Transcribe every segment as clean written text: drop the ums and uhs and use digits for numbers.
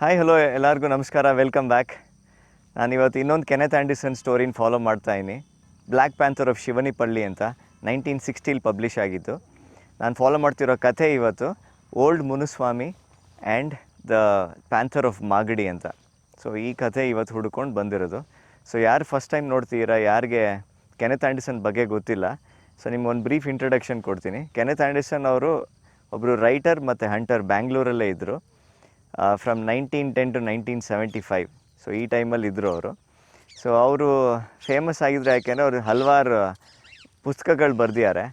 Hi hello ಎಲ್ಲರಿಗೂ ನಮಸ್ಕಾರ, welcome back. ನಾನಿವತ್ತು ಇನ್ನೊಂದು ಕೆನೆತ್ ಆ್ಯಂಡರ್ಸನ್ ಸ್ಟೋರಿನ ಫಾಲೋ ಮಾಡ್ತಾಯಿದ್ದೀನಿ. ಬ್ಲ್ಯಾಕ್ ಪ್ಯಾಂಥರ್ ಆಫ್ ಶಿವನಿಪಳ್ಳಿ ಅಂತ 1960 ಪಬ್ಲಿಷ್ ಆಗಿದ್ದು. ನಾನು ಫಾಲೋ ಮಾಡ್ತಿರೋ ಕಥೆ ಇವತ್ತು old Munuswamy and the panther of Magadi ಅಂತ. ಸೊ ಈ ಕಥೆ ಇವತ್ತು ಹುಡ್ಕೊಂಡು ಬಂದಿರೋದು. ಸೊ ಯಾರು ಫಸ್ಟ್ ಟೈಮ್ ನೋಡ್ತೀರಾ, ಯಾರಿಗೆ ಕೆನೆತ್ ಆ್ಯಂಡರ್ಸನ್ ಬಗ್ಗೆ ಗೊತ್ತಿಲ್ಲ, ಸೊ ನಿಮ್ಗೊಂದು ಬ್ರೀಫ್ ಇಂಟ್ರಡಕ್ಷನ್ ಕೊಡ್ತೀನಿ. ಕೆನೆತ್ ಆ್ಯಂಡರ್ಸನ್ ಅವರು ಒಬ್ಬರು ರೈಟರ್ ಮತ್ತು ಹಂಟರ್, ಬ್ಯಾಂಗ್ಳೂರಲ್ಲೇ ಇದ್ದರು. From 1910 to 1975. ಸೊ ಈ ಟೈಮಲ್ಲಿ ಇದ್ದರು ಅವರು. ಸೊ ಅವರು ಫೇಮಸ್ ಆಗಿದ್ರು ಯಾಕೆಂದರೆ ಅವರು ಹಲವಾರು ಪುಸ್ತಕಗಳು ಬರೆದಿದ್ದಾರೆ.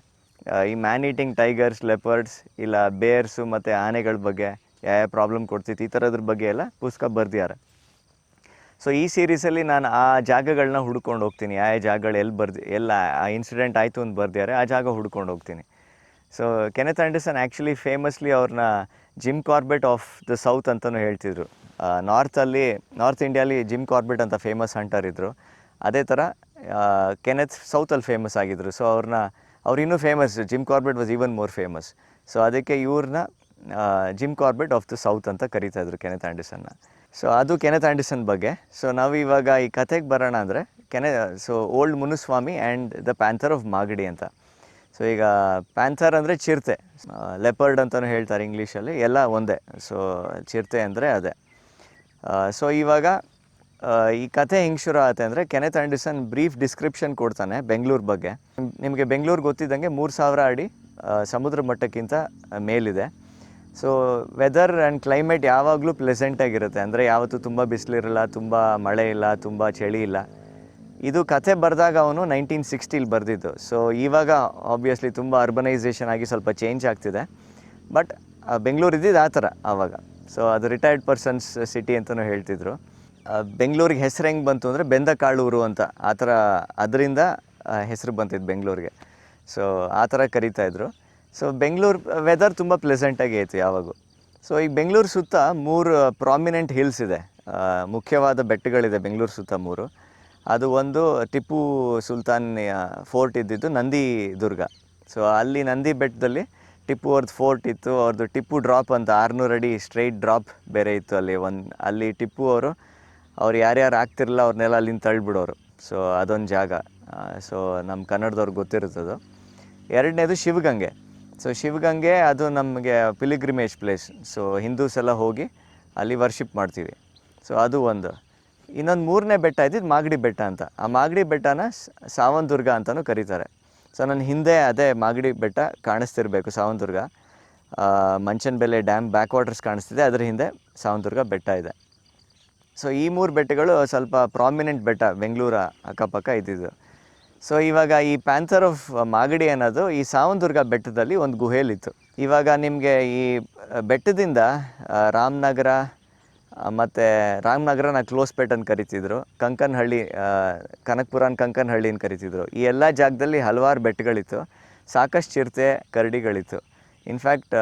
ಈ ಮ್ಯಾನ್ ಈಟಿಂಗ್ ಟೈಗರ್ಸ್, ಲೆಪರ್ಡ್ಸ್, ಇಲ್ಲ ಬೇರ್ಸು ಮತ್ತು ಆನೆಗಳ ಬಗ್ಗೆ ಯಾವ ಪ್ರಾಬ್ಲಮ್ ಕೊಡ್ತಿತ್ತು, ಈ ಥರದ್ರ ಬಗ್ಗೆ ಎಲ್ಲ ಪುಸ್ತಕ ಬರೆದಿದ್ದಾರೆ. ಸೊ ಈ ಸೀರೀಸಲ್ಲಿ ನಾನು ಆ ಜಾಗಗಳನ್ನ ಹುಡ್ಕೊಂಡು ಹೋಗ್ತೀನಿ. ಯಾವ ಜಾಗಗಳು ಎಲ್ಲ ಆ ಇನ್ಸಿಡೆಂಟ್ ಆಯಿತು ಅಂತ ಬರ್ದಿದ್ದಾರೆ, ಆ ಜಾಗ ಹುಡ್ಕೊಂಡು ಹೋಗ್ತೀನಿ. So Kenneth Anderson actually famously ಅವ್ರನ್ನ Jim Corbett of the south ಅಂತಲೂ ಹೇಳ್ತಿದ್ರು. ನಾರ್ತ್ ಇಂಡಿಯಾಲಿ ಜಿಮ್ ಕಾರ್ಬೆಟ್ ಅಂತ ಫೇಮಸ್ ಹಂಟರ್ ಇದ್ದರು. ಅದೇ ಥರ ಕೆನೆತ್ ಸೌತಲ್ಲಿ ಫೇಮಸ್ ಆಗಿದ್ದರು. ಸೊ ಅವ್ರು ಇನ್ನೂ famous. Jim Corbett was even more famous. So ಅದಕ್ಕೆ ಇವ್ರನ್ನ Jim Corbett of the south ಅಂತ ಕರೀತಾಯಿದ್ರು ಕೆನೆತ್ ಆ್ಯಂಡರ್ಸನ್ನ. ಸೊ ಅದು ಕೆನೆತ್ ಆ್ಯಂಡರ್ಸನ್ ಬಗ್ಗೆ. ಸೊ ನಾವು ಇವಾಗ ಈ ಕಥೆಗೆ ಬರೋಣ ಅಂದರೆ so old Munuswamy and the panther of Magadi ಅಂತ. ಸೊ ಈಗ ಪ್ಯಾಂಥರ್ ಅಂದರೆ ಚಿರತೆ, ಲೆಪರ್ಡ್ ಅಂತಲೂ ಹೇಳ್ತಾರೆ ಇಂಗ್ಲೀಷಲ್ಲಿ, ಎಲ್ಲ ಒಂದೇ. ಸೊ ಚಿರತೆ ಅಂದರೆ ಅದೇ. ಸೊ ಇವಾಗ ಈ ಕಥೆ ಹೆಂಗೆ ಶುರು ಆಗುತ್ತೆ ಅಂದರೆ, ಕೆನೆತ್ ಆ್ಯಂಡರ್ಸನ್ ಬ್ರೀಫ್ ಡಿಸ್ಕ್ರಿಪ್ಷನ್ ಕೊಡ್ತಾನೆ ಬೆಂಗಳೂರು ಬಗ್ಗೆ. ನಿಮಗೆ ಬೆಂಗಳೂರು ಗೊತ್ತಿದ್ದಂಗೆ 3000 ಅಡಿ ಸಮುದ್ರ ಮಟ್ಟಕ್ಕಿಂತ ಮೇಲಿದೆ. ಸೊ ವೆದರ್ ಆ್ಯಂಡ್ ಕ್ಲೈಮೇಟ್ ಯಾವಾಗಲೂ ಪ್ಲೆಸೆಂಟಾಗಿರುತ್ತೆ. ಅಂದರೆ ಯಾವತ್ತೂ ತುಂಬ ಬಿಸಿಲಿರಲ್ಲ, ತುಂಬ ಮಳೆ ಇಲ್ಲ, ತುಂಬ ಚಳಿ ಇಲ್ಲ. ಇದು ಕಥೆ ಬರೆದಾಗ ಅವನು 1960 ಬರೆದಿದ್ದು. ಸೊ ಇವಾಗ ಆಬ್ವಿಯಸ್ಲಿ ತುಂಬ ಅರ್ಬನೈಸೇಷನ್ ಆಗಿ ಸ್ವಲ್ಪ ಚೇಂಜ್ ಆಗ್ತಿದೆ. ಬಟ್ ಬೆಂಗಳೂರು ಇದ್ದಿದ್ದು ಆ ಥರ ಆವಾಗ. ಸೊ ಅದು ರಿಟೈರ್ಡ್ ಪರ್ಸನ್ಸ್ ಸಿಟಿ ಅಂತಲೂ ಹೇಳ್ತಿದ್ರು. ಬೆಂಗಳೂರಿಗೆ ಹೆಸರು ಹೆಂಗೆ ಬಂತು ಅಂದರೆ ಬೆಂದ ಕಾಳೂರು ಅಂತ, ಆ ಥರ ಅದರಿಂದ ಹೆಸರು ಬಂತಿದ್ದು ಬೆಂಗಳೂರಿಗೆ. ಸೊ ಆ ಥರ ಕರೀತಾಯಿದ್ರು. ಸೊ ಬೆಂಗಳೂರು ವೆದರ್ ತುಂಬ ಪ್ಲೆಸೆಂಟಾಗಿ ಐತೆ ಯಾವಾಗೂ. ಸೊ ಈಗ ಬೆಂಗಳೂರು ಸುತ್ತ 3 ಪ್ರಾಮಿನೆಂಟ್ ಹಿಲ್ಸ್ ಇದೆ, ಮುಖ್ಯವಾದ ಬೆಟ್ಟಗಳಿದೆ ಬೆಂಗಳೂರು ಸುತ್ತ 3. ಅದು ಒಂದು ಟಿಪ್ಪು ಸುಲ್ತಾನ್ ಫೋರ್ಟ್ ಇದ್ದಿದ್ದು ನಂದಿ ದುರ್ಗ. ಸೊ ಅಲ್ಲಿ ನಂದಿ ಬೆಟ್ಟದಲ್ಲಿ ಟಿಪ್ಪು ಅವ್ರದ್ದು ಫೋರ್ಟ್ ಇತ್ತು. ಅವ್ರದ್ದು ಟಿಪ್ಪು ಡ್ರಾಪ್ ಅಂತ 600 ಅಡಿ ಸ್ಟ್ರೈಟ್ ಡ್ರಾಪ್ ಬೇರೆ ಇತ್ತು ಅಲ್ಲಿ. ಅಲ್ಲಿ ಟಿಪ್ಪು ಅವ್ರು ಯಾರ್ಯಾರು ಆಗ್ತಿರಲಿಲ್ಲ ಅವ್ರನ್ನೆಲ್ಲ ಅಲ್ಲಿಂದ ತಳ್ಳಿಬಿಡೋರು. ಸೊ ಅದೊಂದು ಜಾಗ. ಸೊ ನಮ್ಮ ಕನ್ನಡದವ್ರಿಗೆ ಗೊತ್ತಿರುತ್ತದು. ಎರಡನೇದು ಶಿವಗಂಗೆ. ಸೊ ಶಿವಗಂಗೆ ಅದು ನಮಗೆ ಪಿಲಿಗ್ರಿಮೇಜ್ ಪ್ಲೇಸ್. ಸೊ ಹಿಂದೂಸ್ ಎಲ್ಲ ಹೋಗಿ ಅಲ್ಲಿ ವರ್ಷಿಪ್ ಮಾಡ್ತೀವಿ. ಸೊ ಅದು ಒಂದು. ಇನ್ನೊಂದು 3ನೇ ಬೆಟ್ಟ ಇದ್ದಿದ್ದು ಮಾಗಡಿ ಬೆಟ್ಟ ಅಂತ. ಆ ಮಾಗಡಿ ಬೆಟ್ಟನ ಸಾವಂದುರ್ಗ ಅಂತಲೂ ಕರೀತಾರೆ. ಸೊ ನನ್ನ ಹಿಂದೆ ಅದೇ ಮಾಗಡಿ ಬೆಟ್ಟ ಕಾಣಿಸ್ತಿರ್ಬೇಕು, Savandurga. Manchanabele dam back waters ಕಾಣಿಸ್ತಿದೆ, ಅದರ ಹಿಂದೆ ಸಾವಂದುರ್ಗ ಬೆಟ್ಟ ಇದೆ. ಸೊ ಈ 3 ಬೆಟ್ಟಗಳು ಸ್ವಲ್ಪ ಪ್ರಾಮಿನೆಂಟ್ ಬೆಟ್ಟ ಬೆಂಗಳೂರ ಅಕ್ಕಪಕ್ಕ ಇದ್ದಿದ್ದು. ಸೊ ಇವಾಗ ಈ ಪ್ಯಾಂಥರ್ ಆಫ್ ಮಾಗಡಿ ಅನ್ನೋದು ಈ ಸಾವಂದುರ್ಗ ಬೆಟ್ಟದಲ್ಲಿ ಒಂದು ಗುಹೆಯಲ್ಲಿತ್ತು. ಇವಾಗ ನಿಮಗೆ ಈ ಬೆಟ್ಟದಿಂದ ರಾಮನಗರ ಮತ್ತು ರಾಮನಗರನ ಕ್ಲೋಸ್ಪೇಟ್ ಅಂತ ಕರಿತಿದ್ರು, ಕಂಕನಹಳ್ಳಿ, ಕನಕಪುರನ ಕಂಕನಹಳ್ಳಿ ಅಂತ ಕರಿತಿದ್ರು. ಈ ಎಲ್ಲ ಜಾಗದಲ್ಲಿ ಹಲವಾರು ಬೆಟ್ಟಗಳಿತ್ತು, ಸಾಕಷ್ಟು ಚಿರತೆ ಕರಡಿಗಳಿತ್ತು. ಇನ್ಫ್ಯಾಕ್ಟ್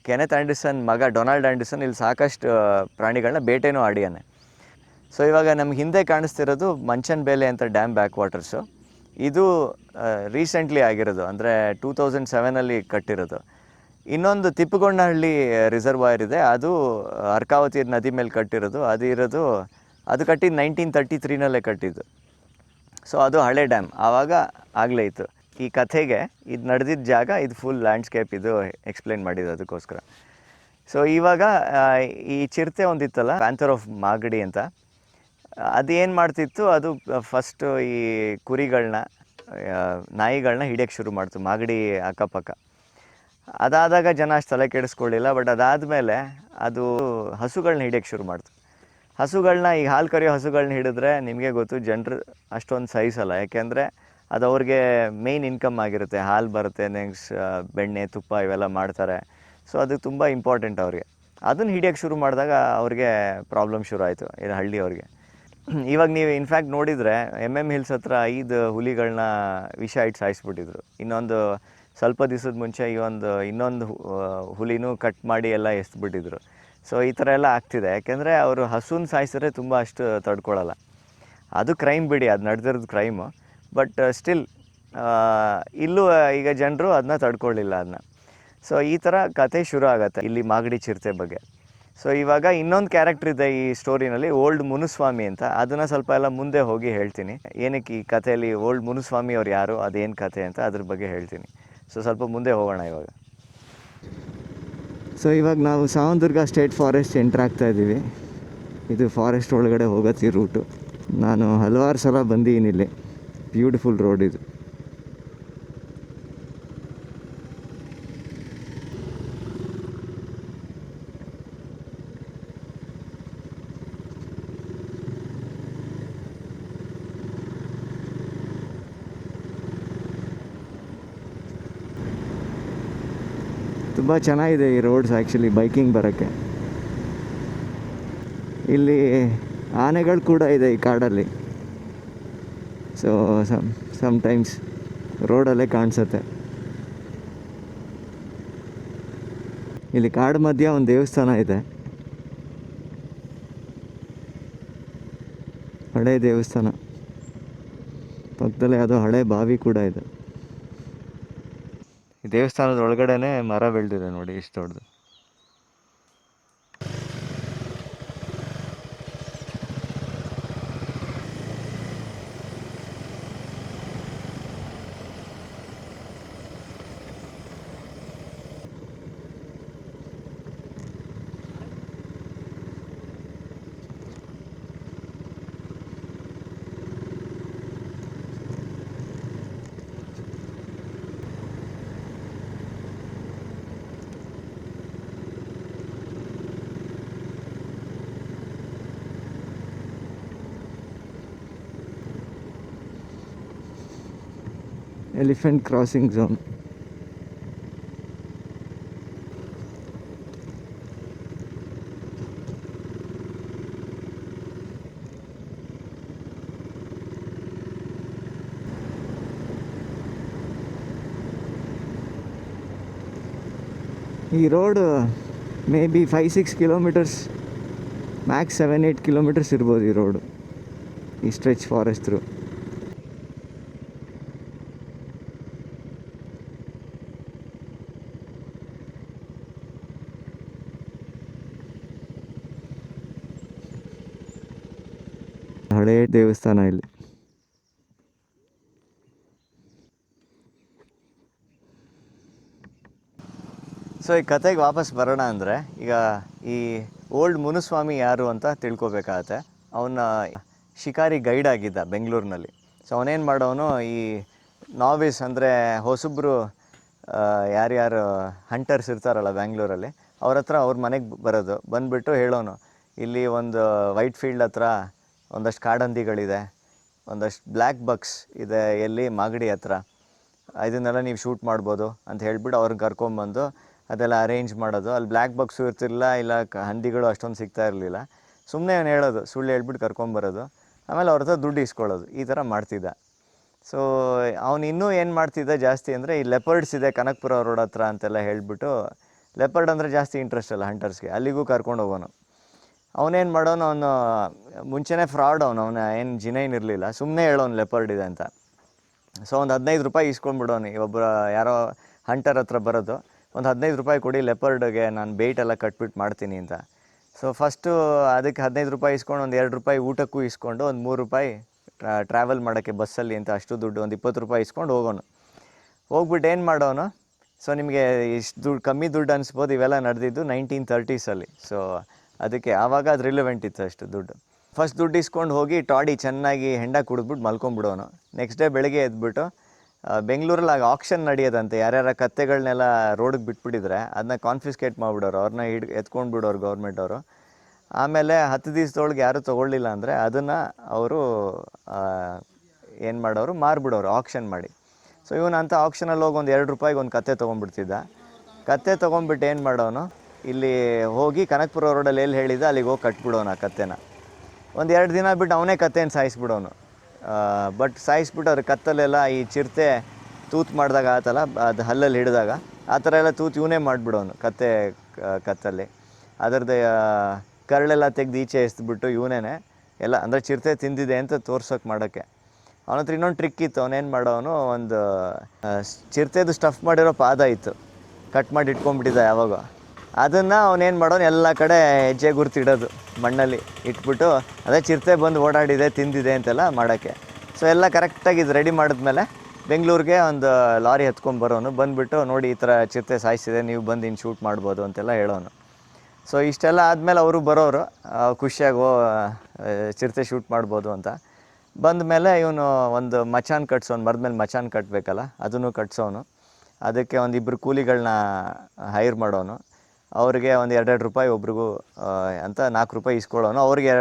ಕೆನೆತ್ ಆ್ಯಂಡರ್ಸನ್ ಮಗ ಡೊನಾಲ್ಡ್ ಆ್ಯಂಡರ್ಸನ್ ಇಲ್ಲಿ ಸಾಕಷ್ಟು ಪ್ರಾಣಿಗಳನ್ನ ಬೇಟೆನೂ ಆಡಿಯಾನೆ. ಸೊ ಇವಾಗ ನಮ್ಗೆ ಹಿಂದೆ ಕಾಣಿಸ್ತಿರೋದು ಮಂಚನಬೆಲೆ ಅಂತ ಡ್ಯಾಮ್ ಬ್ಯಾಕ್ ವಾಟರ್ಸು. ಇದು ರೀಸೆಂಟ್ಲಿ ಆಗಿರೋದು, ಅಂದರೆ 2007 ಕಟ್ಟಿರೋದು. ಇನ್ನೊಂದು ತಿಪ್ಪಗೊಂಡನಹಳ್ಳಿ ರಿಸರ್ವಾಯರ್ ಇದೆ, ಅದು ಅರ್ಕಾವತಿ ನದಿ ಮೇಲೆ ಕಟ್ಟಿರೋದು. ಅದು ಕಟ್ಟಿದ್ದು 1933 ಕಟ್ಟಿದ್ದು. ಸೊ ಅದು ಹಳೆ ಡ್ಯಾಮ್, ಆವಾಗ ಆಗಲೇ ಇತ್ತು. ಈ ಕಥೆಗೆ ಇದು ನಡೆದಿದ್ದ ಜಾಗ, ಇದು ಫುಲ್ ಲ್ಯಾಂಡ್ಸ್ಕೇಪ್, ಇದು ಎಕ್ಸ್ಪ್ಲೇನ್ ಮಾಡಿದ್ದು ಅದಕ್ಕೋಸ್ಕರ. ಸೊ ಇವಾಗ ಈ ಚಿರತೆ ಒಂದಿತ್ತಲ್ಲ, ಪ್ಯಾಂಥರ್ ಆಫ್ ಮಾಗಡಿ ಅಂತ, ಅದು ಏನು ಮಾಡ್ತಿತ್ತು, ಅದು ಫಸ್ಟು ಈ ಕುರಿಗಳನ್ನ, ನಾಯಿಗಳನ್ನ ಹಿಡಿಯೋಕ್ಕೆ ಶುರು ಮಾಡ್ತು ಮಾಗಡಿ ಅಕ್ಕಪಕ್ಕ. ಅದಾದಾಗ ಜನ ಅಷ್ಟು ತಲೆ ಕೆಡಿಸ್ಕೊಳ್ಳಿಲ್ಲ. ಬಟ್ ಅದಾದಮೇಲೆ ಅದು ಹಸುಗಳನ್ನ ಹಿಡಿಯೋಕ್ಕೆ ಶುರು ಮಾಡ್ತು. ಹಸುಗಳನ್ನ, ಈಗ ಹಾಲು ಕರೆಯೋ ಹಸುಗಳನ್ನ ಹಿಡಿದ್ರೆ ನಿಮಗೆ ಗೊತ್ತು, ಜನರು ಅಷ್ಟೊಂದು ಸಹಿಸಲ್ಲ. ಯಾಕೆಂದರೆ ಅದು ಅವ್ರಿಗೆ ಮೇಯ್ನ್ ಇನ್ಕಮ್ ಆಗಿರುತ್ತೆ. ಹಾಲು ಬರುತ್ತೆ, ನೆಕ್ಸ್ಟ್ ಬೆಣ್ಣೆ, ತುಪ್ಪ ಇವೆಲ್ಲ ಮಾಡ್ತಾರೆ. ಸೊ ಅದು ತುಂಬ ಇಂಪಾರ್ಟೆಂಟ್ ಅವ್ರಿಗೆ. ಅದನ್ನು ಹಿಡಿಯೋಕ್ಕೆ ಶುರು ಮಾಡಿದಾಗ ಅವ್ರಿಗೆ ಪ್ರಾಬ್ಲಮ್ ಶುರು ಆಯಿತು, ಇದು ಹಳ್ಳಿಯವ್ರಿಗೆ. ಇವಾಗ ನೀವು ಇನ್ಫ್ಯಾಕ್ಟ್ ನೋಡಿದರೆ MM ಹಿಲ್ಸ್ ಹತ್ರ 5 ಹುಲಿಗಳನ್ನ ವಿಷ ಇಟ್ಟು ಸಾಯಿಸ್ಬಿಟ್ಟಿದ್ರು. ಇನ್ನೊಂದು ಸ್ವಲ್ಪ ದಿವಸದ ಮುಂಚೆ ಇನ್ನೊಂದು ಹುಲಿನೂ ಕಟ್ ಮಾಡಿ ಎಲ್ಲ ಎಸ್ಬಿಟ್ಟಿದ್ರು. ಸೊ ಈ ಥರ ಎಲ್ಲ ಆಗ್ತಿದೆ. ಯಾಕೆಂದರೆ ಅವರು ಹಸುನ ಸಾಯಿಸಿದ್ರೆ ತುಂಬ ಅಷ್ಟು ತಡ್ಕೊಳ್ಳಲ್ಲ. ಅದು ಕ್ರೈಮ್ ಬಿಡಿ, ಅದು ನಡೆದಿರೋದು ಕ್ರೈಮು. ಬಟ್ ಸ್ಟಿಲ್ ಇಲ್ಲೂ ಈಗ ಜನರು ಅದನ್ನ ತಡ್ಕೊಳ್ಳಿಲ್ಲ ಅದನ್ನ. ಸೊ ಈ ಥರ ಕತೆ ಶುರು ಆಗುತ್ತೆ ಇಲ್ಲಿ ಮಾಗಡಿ ಚಿರತೆ ಬಗ್ಗೆ. ಸೊ ಇವಾಗ ಇನ್ನೊಂದು ಕ್ಯಾರೆಕ್ಟರ್ ಇದೆ ಈ ಸ್ಟೋರಿನಲ್ಲಿ, ಓಲ್ಡ್ ಮುನುಸ್ವಾಮಿ ಅಂತ. ಅದನ್ನು ಸ್ವಲ್ಪ ಎಲ್ಲ ಮುಂದೆ ಹೋಗಿ ಹೇಳ್ತೀನಿ, ಏನಕ್ಕೆ ಈ ಕಥೆಯಲ್ಲಿ ಓಲ್ಡ್ ಮುನುಸ್ವಾಮಿ ಅವ್ರು ಯಾರು, ಅದೇನು ಕಥೆ ಅಂತ ಅದ್ರ ಬಗ್ಗೆ ಹೇಳ್ತೀನಿ. ಸೊ ಸ್ವಲ್ಪ ಮುಂದೆ ಹೋಗೋಣ ಇವಾಗ. ಸೊ ಇವಾಗ ನಾವು ಸಾವನದುರ್ಗ ಸ್ಟೇಟ್ ಫಾರೆಸ್ಟ್ ಎಂಟ್ರ್ ಆಗ್ತಾ ಇದ್ದೀವಿ. ಇದು ಫಾರೆಸ್ಟ್ ಒಳಗಡೆ ಹೋಗೋತಿ ರೂಟು. ನಾನು ಹಲವಾರು ಸಲ ಬಂದಿದ್ದೀನಿ ಇಲ್ಲಿ. ಬ್ಯೂಟಿಫುಲ್ ರೋಡ್ ಇದು. ತುಂಬ ಚೆನ್ನಾಗಿದೆ ಈ ರೋಡ್ಸ್ ಆ್ಯಕ್ಚುಲಿ ಬೈಕಿಂಗ್ ಬರೋಕ್ಕೆ. ಇಲ್ಲಿ ಆನೆಗಳು ಕೂಡ ಇದೆ ಈ ಕಾಡಲ್ಲಿ. ಸೊ ಸಮ್ಟೈಮ್ಸ್ ರೋಡಲ್ಲೇ ಕಾಣಿಸುತ್ತೆ. ಇಲ್ಲಿ ಕಾಡು ಮಧ್ಯ ಒಂದು ದೇವಸ್ಥಾನ ಇದೆ, ಹಳೆ ದೇವಸ್ಥಾನ. ಪಕ್ಕದಲ್ಲೇ ಯಾವುದೋ ಹಳೆ ಬಾವಿ ಕೂಡ ಇದೆ. ಈ ದೇವಸ್ಥಾನದ ಒಳಗಡೆನೆ ಮರ ಬೆಳೆದಿದೆ ನೋಡಿ, ಇಷ್ಟು ದೊಡ್ಡದು. Elephant crossing zone. ಈ road may be 5-6 kilometres, max 7-8 kilometres ಇರ್ಬೋದು ಈ ರೋಡು, ಈ ಸ್ಟ್ರೆಚ್ ಫಾರೆಸ್ಟ್ ಥ್ರೂ. ಹಳೆ ದೇವಸ್ಥಾನ ಇಲ್ಲಿ. ಸೊ ಈ ಕತೆಗೆ ವಾಪಸ್ ಬರೋಣ ಅಂದರೆ, ಈಗ ಈ ಓಲ್ಡ್ ಮುನುಸ್ವಾಮಿ ಯಾರು ಅಂತ ತಿಳ್ಕೊಬೇಕಾಗತ್ತೆ. ಅವನ ಶಿಕಾರಿ ಗೈಡ್ ಆಗಿದ್ದ ಬೆಂಗಳೂರಿನಲ್ಲಿ. ಸೊ ಅವನೇನು ಮಾಡೋನು, ಈ ನಾವಿಸ್ ಅಂದರೆ ಹೊಸಬ್ರು ಯಾರ್ಯಾರು ಹಂಟರ್ಸ್ ಇರ್ತಾರಲ್ಲ ಬ್ಯಾಂಗ್ಳೂರಲ್ಲಿ, ಅವ್ರ ಹತ್ರ ಅವ್ರ ಮನೆಗೆ ಬರೋದು, ಬಂದುಬಿಟ್ಟು ಹೇಳೋನು, ಇಲ್ಲಿ ಒಂದು ವೈಟ್ ಫೀಲ್ಡ್ ಹತ್ರ ಒಂದಷ್ಟು ಕಾಡಂದಿಗಳಿದೆ, ಒಂದಷ್ಟು ಬ್ಲ್ಯಾಕ್ ಬಕ್ಸ್ ಇದೆ ಎಲ್ಲಿ ಮಾಗಡಿ ಹತ್ರ, ಇದನ್ನೆಲ್ಲ ನೀವು ಶೂಟ್ ಮಾಡ್ಬೋದು ಅಂತ ಹೇಳ್ಬಿಟ್ಟು ಅವ್ರಿಗೆ ಕರ್ಕೊಂಬಂದು ಅದೆಲ್ಲ ಅರೇಂಜ್ ಮಾಡೋದು. ಅಲ್ಲಿ ಬ್ಲ್ಯಾಕ್ ಬಕ್ಸು ಇರ್ತಿರಲಿಲ್ಲ, ಇಲ್ಲ ಹಂದಿಗಳು ಅಷ್ಟೊಂದು ಸಿಗ್ತಾ ಇರಲಿಲ್ಲ. ಸುಮ್ಮನೆ ಅವನು ಹೇಳೋದು, ಸುಳ್ಳು ಹೇಳ್ಬಿಟ್ಟು ಕರ್ಕೊಂಬರೋದು, ಆಮೇಲೆ ಅವ್ರ ಹತ್ರ ದುಡ್ಡು ಇಸ್ಕೊಳ್ಳೋದು, ಈ ಥರ ಮಾಡ್ತಿದ್ದ. ಸೊ ಅವನು ಇನ್ನೂ ಏನು ಮಾಡ್ತಿದ್ದ ಜಾಸ್ತಿ ಅಂದರೆ, ಈ ಲೆಪರ್ಡ್ಸ್ ಇದೆ ಕನಕಪುರ ರೋಡ್ ಹತ್ರ ಅಂತೆಲ್ಲ ಹೇಳ್ಬಿಟ್ಟು, ಲೆಪರ್ಡ್ ಅಂದರೆ ಜಾಸ್ತಿ ಇಂಟ್ರೆಸ್ಟ್ ಅಲ್ಲ ಹಂಟರ್ಸ್ಗೆ, ಅಲ್ಲಿಗೂ ಕರ್ಕೊಂಡು ಹೋಗೋನು. ಅವನೇನು ಮಾಡೋನು, ಅವನು ಮುಂಚೆನೇ ಫ್ರಾಡ್, ಅವನ ಏನು ಜಿನೈನ್ ಇರಲಿಲ್ಲ, ಸುಮ್ಮನೆ ಹೇಳೋನು ಲೆಪರ್ಡ್ ಇದೆ ಅಂತ. ಸೊ ಒಂದು 15 ರೂಪಾಯಿ ಇಸ್ಕೊಂಡ್ಬಿಡೋನು. ಒಬ್ಬರ ಯಾರೋ ಹಂಟರ್ ಹತ್ರ ಬರೋದು, ಒಂದು 15 ರೂಪಾಯಿ ಕೊಡಿ, ಲೆಪರ್ಡ್ಗೆ ನಾನು ಬೇಯ್ಟ್ ಎಲ್ಲ ಕಟ್ಬಿಟ್ಟು ಮಾಡ್ತೀನಿ ಅಂತ. ಸೊ ಫಸ್ಟು ಅದಕ್ಕೆ 15 ರೂಪಾಯಿ ಇಸ್ಕೊಂಡು, ಒಂದು 2 ರೂಪಾಯಿ ಊಟಕ್ಕೂ ಇಸ್ಕೊಂಡು, ಒಂದು 3 ರೂಪಾಯಿ ಟ್ರಾವೆಲ್ ಮಾಡೋಕ್ಕೆ ಬಸ್ಸಲ್ಲಿ ಅಂತ ಅಷ್ಟು ದುಡ್ಡು, ಒಂದು 20 ರೂಪಾಯಿ ಇಸ್ಕೊಂಡು ಹೋಗೋನು. ಹೋಗ್ಬಿಟ್ಟು ಏನು ಮಾಡೋನು, ಸೊ ನಿಮಗೆ ಇಷ್ಟು ದುಡ್ಡು ಕಮ್ಮಿ ದುಡ್ಡು ಅನಿಸ್ಬೋದು, ಇವೆಲ್ಲ ನಡೆದಿದ್ದು 1930s. ಸೊ ಅದಕ್ಕೆ ಆವಾಗ ಅದು ರಿಲೆವೆಂಟ್ ಇತ್ತು ಅಷ್ಟು ದುಡ್ಡು. ಫಸ್ಟ್ ದುಡ್ಡು ಇಸ್ಕೊಂಡು ಹೋಗಿ ಟಾಡಿ ಚೆನ್ನಾಗಿ ಹೆಂಡ ಕುಡಿದ್ಬಿಟ್ಟು ಮಲ್ಕೊಂಡ್ಬಿಡೋನು. ನೆಕ್ಸ್ಟ್ ಡೇ ಬೆಳಗ್ಗೆ ಎದ್ಬಿಟ್ಟು, ಬೆಂಗಳೂರಲ್ಲಿ ಆಗ ಆಕ್ಷನ್ ನಡೆಯೋದಂತೆ, ಯಾರ್ಯಾರ ಕತ್ತೆಗಳನ್ನೆಲ್ಲ ರೋಡಿಗೆ ಬಿಟ್ಬಿಟ್ಟಿದ್ರೆ ಅದನ್ನ ಕಾನ್ಫಿಸ್ಕೇಟ್ ಮಾಡಿಬಿಡೋರು, ಅವ್ರನ್ನ ಎತ್ಕೊಂಡು ಬಿಡೋರು ಗೌರ್ಮೆಂಟವರು. ಆಮೇಲೆ 10 ದಿವಸದೊಳಗೆ ಯಾರು ತೊಗೊಳ್ಳಿಲ್ಲ ಅಂದರೆ ಅದನ್ನು ಅವರು ಏನು ಮಾಡೋರು, ಮಾರಿಬಿಡೋರು ಆಕ್ಷನ್ ಮಾಡಿ. ಸೊ ಇವನು ಅಂಥ ಆಕ್ಷನಲ್ಲಿ ಹೋಗಿ ಒಂದು 2 ರೂಪಾಯಿಗೆ ಒಂದು ಕತ್ತೆ ತೊಗೊಂಡ್ಬಿಡ್ತಿದ್ದ. ಕತ್ತೆ ತೊಗೊಂಡ್ಬಿಟ್ಟು ಏನು ಮಾಡೋನು, ಇಲ್ಲಿ ಹೋಗಿ ಕನಕಪುರ ರೋಡಲ್ಲಿ ಎಲ್ಲಿ ಹೇಳಿದ್ದ ಅಲ್ಲಿಗೆ ಹೋಗಿ ಕಟ್ಬಿಡೋನು ಆ ಕತ್ತೆನ. ಒಂದು 2 ದಿನ ಬಿಟ್ಟು ಅವನೇ ಕತ್ತೆನ ಸಾಯಿಸ್ಬಿಡೋನು. ಬಟ್ ಸಾಯಿಸ್ಬಿಟ್ಟು ಅದ್ರ ಕತ್ತಲೆಲ್ಲ ಈ ಚಿರತೆ ತೂತು ಮಾಡಿದಾಗ ಆತಲ್ಲ, ಅದು ಹಲ್ಲಲ್ಲಿ ಹಿಡಿದಾಗ ಆ ಥರ ಎಲ್ಲ ತೂತು ಇವನೇ ಮಾಡಿಬಿಡೋನು ಕತ್ತಲ್ಲಿ. ಅದರದ್ದು ಕರಳೆಲ್ಲ ತೆಗೆದು ಈಚೆ ಎಸ್ದುಬಿಟ್ಟು ಇವನೇ ಎಲ್ಲ, ಅಂದರೆ ಚಿರತೆ ತಿಂದಿದೆ ಅಂತ ತೋರ್ಸೋಕೆ ಮಾಡೋಕ್ಕೆ. ಅವನ ಹತ್ರ ಇನ್ನೊಂದು ಟ್ರಿಕ್ ಇತ್ತು. ಅವನೇನು ಮಾಡೋನು, ಒಂದು ಚಿರತೆದು ಸ್ಟಫ್ ಮಾಡಿರೋ ಪಾದ ಇತ್ತು, ಕಟ್ ಮಾಡಿ ಇಟ್ಕೊಂಡ್ಬಿಟ್ಟಿದ್ದ ಯಾವಾಗ. ಅದನ್ನು ಅವನೇನು ಮಾಡೋನು ಎಲ್ಲ ಕಡೆ ಹೆಜ್ಜೆ ಗುರ್ತಿಡೋದು ಮಣ್ಣಲ್ಲಿ ಇಟ್ಬಿಟ್ಟು, ಅದೇ ಚಿರತೆ ಬಂದು ಓಡಾಡಿದೆ ತಿಂದಿದೆ ಅಂತೆಲ್ಲ ಮಾಡೋಕ್ಕೆ. ಸೊ ಎಲ್ಲ ಕರೆಕ್ಟಾಗಿ ಇದು ರೆಡಿ ಮಾಡಿದ್ಮೇಲೆ ಬೆಂಗಳೂರಿಗೆ ಒಂದು ಲಾರಿ ಹತ್ಕೊಂಡ್ಬರೋನು, ಬಂದುಬಿಟ್ಟು ನೋಡಿ ಈ ಥರ ಚಿರತೆ ಸಾಯಿಸಿದೆ, ನೀವು ಬಂದು ಇನ್ನು ಶೂಟ್ ಮಾಡ್ಬೋದು ಅಂತೆಲ್ಲ ಹೇಳೋನು. ಸೊ ಇಷ್ಟೆಲ್ಲ ಆದಮೇಲೆ ಅವರು ಬರೋರು ಖುಷಿಯಾಗಿ ಚಿರತೆ ಶೂಟ್ ಮಾಡ್ಬೋದು ಅಂತ. ಬಂದ ಮೇಲೆ ಇವನು ಒಂದು ಮಚಾನ್ ಕಟ್ಸೋನು, ಮರದ ಮೇಲೆ ಮಚಾನ್ ಕಟ್ಟಬೇಕಲ್ಲ, ಅದನ್ನು ಕಟ್ಸೋನು. ಅದಕ್ಕೆ ಒಂದು ಇಬ್ಬರು ಕೂಲಿಗಳನ್ನ ಹೈರ್ ಮಾಡೋನು. ಅವ್ರಿಗೆ ಒಂದು 2 ರೂಪಾಯಿ ಒಬ್ರಿಗೂ ಅಂತ 4 ರೂಪಾಯಿ ಇಸ್ಕೊಳ್ಳೋನು. ಅವ್ರಿಗೆ